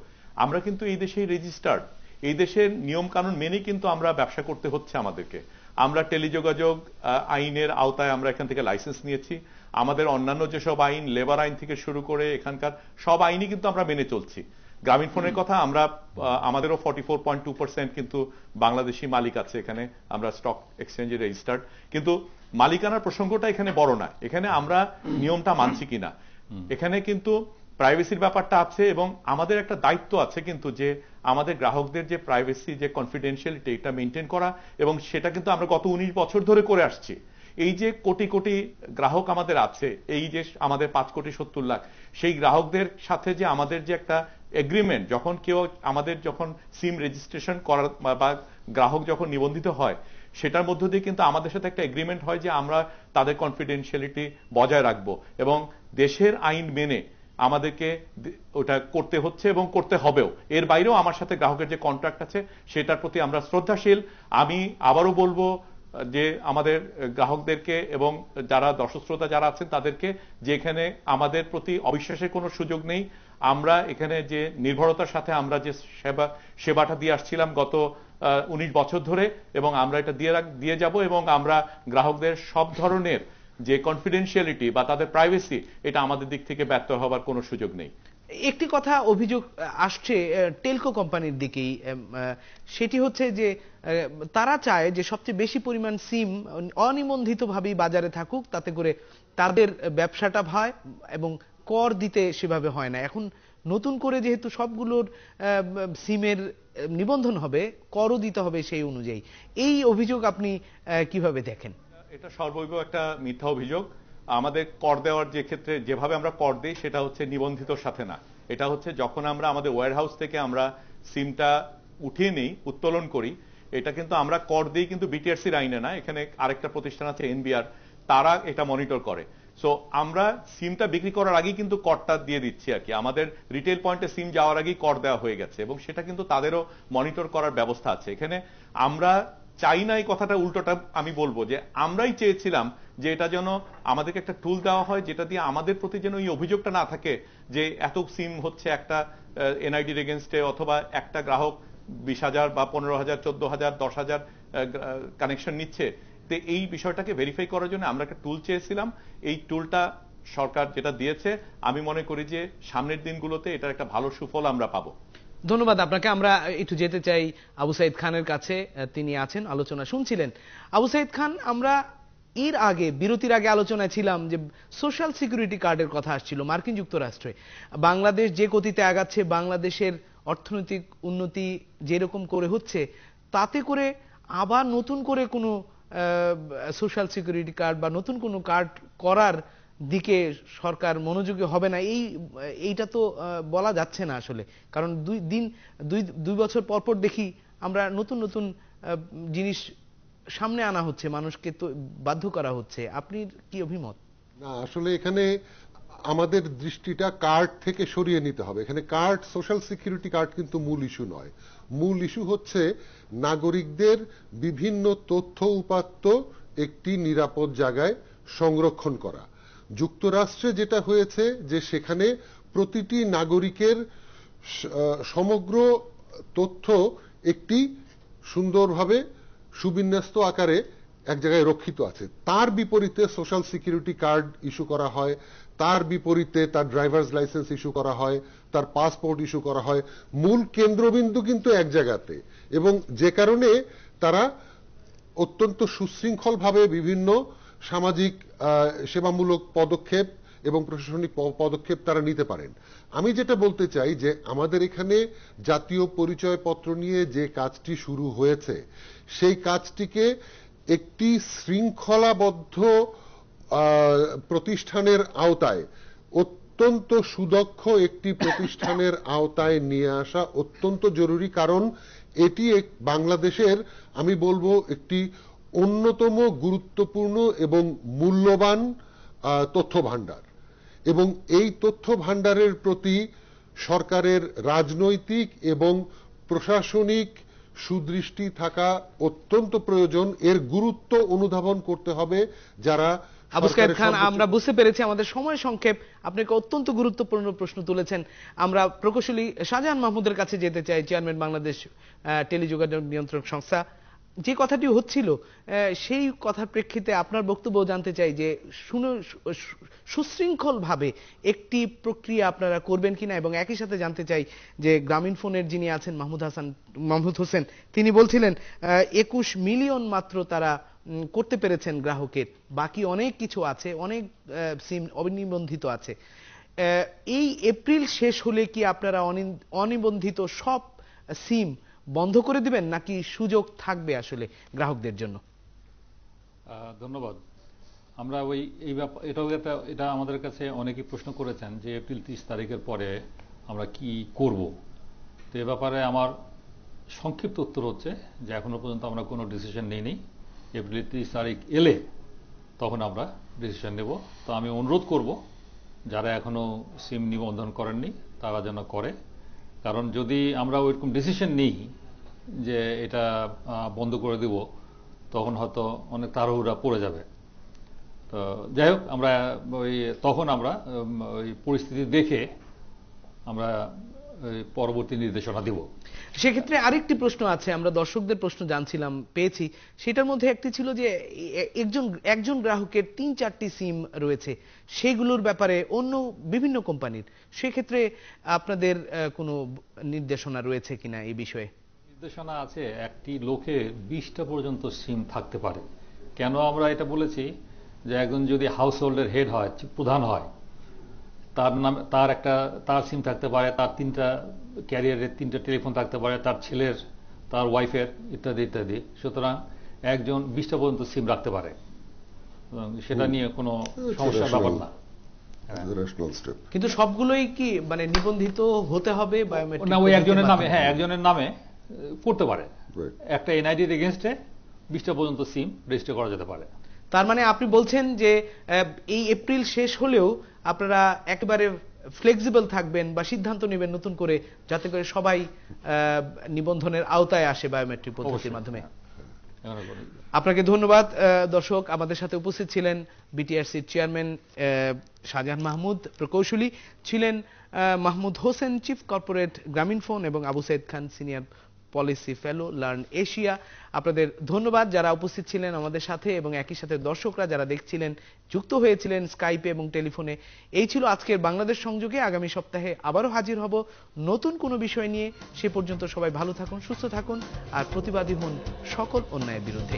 আমরা কিন্তু এই দেশে রেজিস্টার্ড, এই দেশের নিয়ম কানুন মেনে কিন্তু আমরা ব্যবসা করতে হচ্ছে আমাদেরকে। আমরা টেলিযোগাযোগ আইনের আওতায় আমরা এখান থেকে লাইসেন্স নিয়েছি। আমাদের অন্যান্য যেসব আইন, লেবার আইন থেকে শুরু করে এখানকার সব আইনই কিন্তু আমরা মেনে চলছি। গ্রামীণ ফোনের কথা আমরা আমাদেরও 44.2% কিন্তু বাংলাদেশি মালিক আছে এখানে, আমরা স্টক এক্সচেঞ্জে রেজিস্টার্ড। কিন্তু মালিকানার প্রসঙ্গটা এখানে বড় না, এখানে আমরা নিয়মটা মানছি কিনা। এখানে কিন্তু প্রাইভেসির ব্যাপারটা আছে এবং আমাদের একটা দায়িত্ব আছে কিন্তু যে আমাদের গ্রাহকদের যে প্রাইভেসি, যে কনফিডেন্সিয়ালিটি, এটা মেনটেন করা, এবং সেটা কিন্তু আমরা গত 19 বছর ধরে করে আসছি। এই যে কোটি কোটি গ্রাহক আমাদের আছে, এই যে আমাদের 5,70,00,000, সেই গ্রাহকদের সাথে যে আমাদের যে একটা এগ্রিমেন্ট, যখন কেউ আমাদের যখন সিম রেজিস্ট্রেশন করার বা গ্রাহক যখন নিবন্ধিত হয়, সেটার মধ্য দিয়ে কিন্তু আমাদের সাথে একটা এগ্রিমেন্ট হয় যে আমরা তাদের কনফিডেন্সিয়ালিটি বজায় রাখবো এবং দেশের আইন মেনে আমাদেরকে ওটা করতে হচ্ছে এবং করতে হবেও। এর বাইরেও আমার সাথে গ্রাহকের যে কন্ট্রাক্ট আছে সেটার প্রতি আমরা শ্রদ্ধাশীল। আমি আবারও বলবো যে আমাদের গ্রাহকদেরকে এবং যারা দর্শক শ্রোতা যারা আছেন তাদেরকে যে এখানে আমাদের প্রতি অবিশ্বাসের কোনো সুযোগ নেই। আমরা এখানে যে নির্ভরতার সাথে আমরা যে সেবাটা দিয়ে আসছিলাম গত 19 বছর ধরে, এবং আমরা এটা দিয়ে যাব, এবং আমরা গ্রাহকদের সব ধরনের যে কনফিডেন্সিয়ালিটি বা তাদের প্রাইভেসি, এটা আমাদের দিক থেকে ব্যর্থ হবার কোনো সুযোগ নেই। একটি কথা অভিযোগ আসছে টেলকো কোম্পানির দিকেই, সেটি হচ্ছে যে তারা চায় যে সবচেয়ে বেশি পরিমাণ সিম অনিবন্ধিতভাবেই বাজারে থাকুক, তাতে করে তাদের ব্যবসাটা হয় এবং কর দিতে সেভাবে হয় না। এখন নতুন করে যেহেতু সবগুলোর সিমের নিবন্ধন হবে, করও দিতে হবে সেই অনুযায়ী, এই অভিযোগ আপনি কিভাবে দেখেন? এটা সর্বৈব একটা মিথ্যা অভিযোগ। আমাদের কর দেওয়ার যে ক্ষেত্রে যেভাবে আমরা কর দিই সেটা হচ্ছে নিবন্ধিতর সাথে না, এটা হচ্ছে যখন আমরা আমাদের ওয়্যারহাউস থেকে আমরা সিমটা উঠিয়ে নিই, উত্তোলন করি, এটা কিন্তু আমরা কর দিই কিন্তু বিটিআরসির আইনে না। এখানে আরেকটা প্রতিষ্ঠান আছে এনবিআর, তারা এটা মনিটর করে। সো আমরা সিমটা বিক্রি করার আগেই কিন্তু করটা দিয়ে দিচ্ছি আর কি, আমাদের রিটেল পয়েন্টে সিম যাওয়ার আগেই কর দেওয়া হয়ে গেছে এবং সেটা কিন্তু তাদেরও মনিটর করার ব্যবস্থা আছে। এখানে আমরা চাই না, এই কথাটা উল্টোটা আমি বলবো যে আমরাই চেয়েছিলাম যে এটা যেন আমাদেরকে একটা টুল দেওয়া হয় যেটা দিয়ে আমাদের প্রতি যেন এই অভিযোগটা না থাকে যে এত সিম হচ্ছে একটা এনআইডির এগেনস্টে, অথবা একটা গ্রাহক 20,000 বা 15,000, 14,000, 10,000 কানেকশন নিচ্ছে। তো এই বিষয়টাকে ভেরিফাই করার জন্য আমরা একটা টুল চেয়েছিলাম। এই টুলটা সরকার যেটা দিয়েছে, আমি মনে করি যে সামনের দিনগুলোতে এটার একটা ভালো সুফল আমরা পাবো। ধন্যবাদ আপনাকে। আমরা একটু যেতে চাই আবু সাইদ খানের কাছে, তিনি আছেন, আলোচনা শুনছিলেন। আবু সাইদ খান, আমরা এর আগে বিরতির আগে আলোচনায় ছিলাম যে সোশ্যাল সিকিউরিটি কার্ডের কথা আসছিল মার্কিন যুক্তরাষ্ট্রে। বাংলাদেশ যে গতিতে আগাচ্ছে, বাংলাদেশের অর্থনৈতিক উন্নতি যেরকম করে হচ্ছে, তাতে করে আবার নতুন করে কোনো সোশ্যাল সিকিউরিটি কার্ড বা নতুন কোনো কার্ড করার দিকে সরকার মনোযোগী হবে না, এইটা তো বলা যাচ্ছে না আসলে। কারণ দুই বছর পর পর দেখি আমরা নতুন নতুন জিনিস সামনে আনা হচ্ছে, মানুষকে তো বাধ্য করা হচ্ছে। আপনি কি অভিমত? না, আসলে এখানে আমাদের দৃষ্টিটা কার্ড থেকে সরিয়ে নিতে হবে। এখানে কার্ড, সোশ্যাল সিকিউরিটি কার্ড কিন্তু মূল ইস্যু নয়। মূল ইস্যু হচ্ছে নাগরিকদের বিভিন্ন তথ্য উপাত্ত একটি নিরাপদ জায়গায় সংরক্ষণ করা। যুক্তরাষ্ট্রে যেটা হয়েছে যে সেখানে প্রতিটি নাগরিকের সমগ্র তথ্য একটি সুন্দরভাবে সুবিন্যস্ত আকারে এক জায়গায় রক্ষিত আছে। তার বিপরীতে সোশ্যাল সিকিউরিটি কার্ড ইস্যু করা হয়, তার বিপরীতে তার ড্রাইভার্স লাইসেন্স ইস্যু করা হয়, তার পাসপোর্ট ইস্যু করা হয়। মূল কেন্দ্রবিন্দু কিন্তু এক জায়গাতে, এবং যে কারণে তারা অত্যন্ত সুশৃঙ্খলভাবে বিভিন্ন সামাজিক সেবামূলক পদক্ষেপ এবং প্রশাসনিক পদক্ষেপ তারা নিতে পারেন। আমি যেটা বলতে চাই যে আমাদের এখানে জাতীয় পরিচয়পত্র নিয়ে যে কাজটি শুরু হয়েছে, সেই কাজটিকে একটি শৃঙ্খলাবদ্ধ প্রতিষ্ঠানের আওতায়, অত্যন্ত সুদক্ষ একটি প্রতিষ্ঠানের আওতায় নিয়ে আসা অত্যন্ত জরুরি। কারণ এটি বাংলাদেশের, আমি বলবো, একটি অন্যতম গুরুত্বপূর্ণ এবং মূল্যবান তথ্য ভাণ্ডার, এবং এই তথ্য ভাণ্ডারের প্রতি সরকারের রাজনৈতিক এবং প্রশাসনিক সুদৃষ্টি থাকা অত্যন্ত প্রয়োজন। এর গুরুত্ব অনুধাবন করতে হবে যারা। আবু সাইদ খান, আমরা বুঝতে পেরেছি আমাদের সময় সংক্ষেপ। আপনাকে অত্যন্ত গুরুত্বপূর্ণ প্রশ্ন তুলেছেন। আমরা প্রকৌশলী শাহজাহান মাহমুদের কাছে যেতে চাই, চেয়ারম্যান বাংলাদেশ টেলিযোগাযোগ নিয়ন্ত্রক সংস্থা। যে কথাটি হচ্ছিল সেই কথার প্রেক্ষিতে আপনার বক্তব্য জানতে চাই যে সুশৃঙ্খলভাবে একটি প্রক্রিয়া আপনারা করবেন কিনা, এবং একই সাথে জানতে চাই যে গ্রামীণ ফোনের যিনি আছেন মাহমুদ হোসেন, তিনি বলছিলেন 21 মিলিয়ন মাত্র তারা করতে পেরেছেন গ্রাহকের, বাকি অনেক কিছু আছে, অনেক সিম অনিবন্ধিত আছে। এই এপ্রিল শেষ হলে কি আপনারা অনিবন্ধিত সব সিম বন্ধ করে দিবেন, নাকি সুযোগ থাকবে আসলে গ্রাহকদের জন্য? ধন্যবাদ। আমরা এটা আমাদের কাছে অনেকেই প্রশ্ন করেছেন যে এপ্রিল 30 তারিখের পরে আমরা কি করব। তো এ ব্যাপারে আমার সংক্ষিপ্ত উত্তর হচ্ছে যে এখনো পর্যন্ত আমরা কোনো ডিসিশন নিইনি। এপ্রিল 30 তারিখ এলে তখন আমরা ডিসিশন নেব। তো আমি অনুরোধ করব যারা এখনো সিম নিবন্ধন করেননি তারা যেন করে, কারণ যদি আমরা ওইরকম ডিসিশন নিই যে এটা বন্ধ করে দিব, তখন হয়তো অনেক তাড়াহুড়া পড়ে যাবে। তো যাই হোক, আমরা তখন আমরা ওই পরিস্থিতি দেখে আমরা পরবর্তী নির্দেশনা দিব। সেক্ষেত্রে আরেকটি প্রশ্ন আছে, আমরা দর্শকদের প্রশ্ন জানছিলাম, পেয়েছি। সেটার মধ্যে একটি ছিল যে একজন গ্রাহকের ৩-৪টি সিম রয়েছে, সেগুলোর ব্যাপারে অন্য বিভিন্ন কোম্পানির, সেক্ষেত্রে আপনাদের কোনো নির্দেশনা রয়েছে কিনা এই বিষয়ে? নির্দেশনা আছে, একটি লোকের 20টা পর্যন্ত সিম থাকতে পারে। কেন আমরা এটা বলেছি, যে একজন যদি হাউস হোল্ডের হেড হয়, প্রধান হয়, তার সিম থাকতে পারে, তার 3টা ক্যারিয়ারের 3টা টেলিফোন থাকতে পারে, তার ছেলের, তার ওয়াইফের, ইত্যাদি ইত্যাদি। সুতরাং একজন 20টা পর্যন্ত সিম রাখতে পারে, সেটা নিয়ে কোনো সমস্যার ব্যাপার না। কিন্তু সবগুলোই কি মানে নিবন্ধিত হতে হবে বায়োমেট্রিক? না, ওই একজনের নামে, হ্যাঁ একজনের নামে করতে পারে। একটা এনআইডির এগেইনস্টে 20টা পর্যন্ত সিম রেজিস্টার করা যেতে পারে। তার মানে আপনি বলছেন যে এই এপ্রিল শেষ হলেও আপনারা একেবারে ফ্লেক্সিবল থাকবেন বা সিদ্ধান্ত নেবেন নতুন করে, যাতে করে সবাই নিবন্ধনের আওতায় আসে বায়োমেট্রিক পদ্ধতির মাধ্যমে। আপনাকে ধন্যবাদ। দর্শক, আমাদের সাথে উপস্থিত ছিলেন বিটিআরসির চেয়ারম্যান শাহজাহান মাহমুদ, প্রকৌশলী ছিলেন মাহমুদ হোসেন, চিফ কর্পোরেট গ্রামীণফোন, এবং আবু সাইদ খান, সিনিয়র পলিসি ফেলো, লার্ন এশিয়া। আপনাদের ধন্যবাদ যারা উপস্থিত ছিলেন আমাদের সাথে, এবং একই সাথে দর্শকরা যারা দেখছিলেন, যুক্ত হয়েছিলেন স্কাইপে এবং টেলিফোনে। এই ছিল আজকের বাংলাদেশ সংযোগে। আগামী সপ্তাহে আবারও হাজির হব নতুন কোনো বিষয় নিয়ে। সে পর্যন্ত সবাই ভালো থাকুন, সুস্থ থাকুন, আর প্রতিবাদী হন সকল অন্যায়ের বিরুদ্ধে।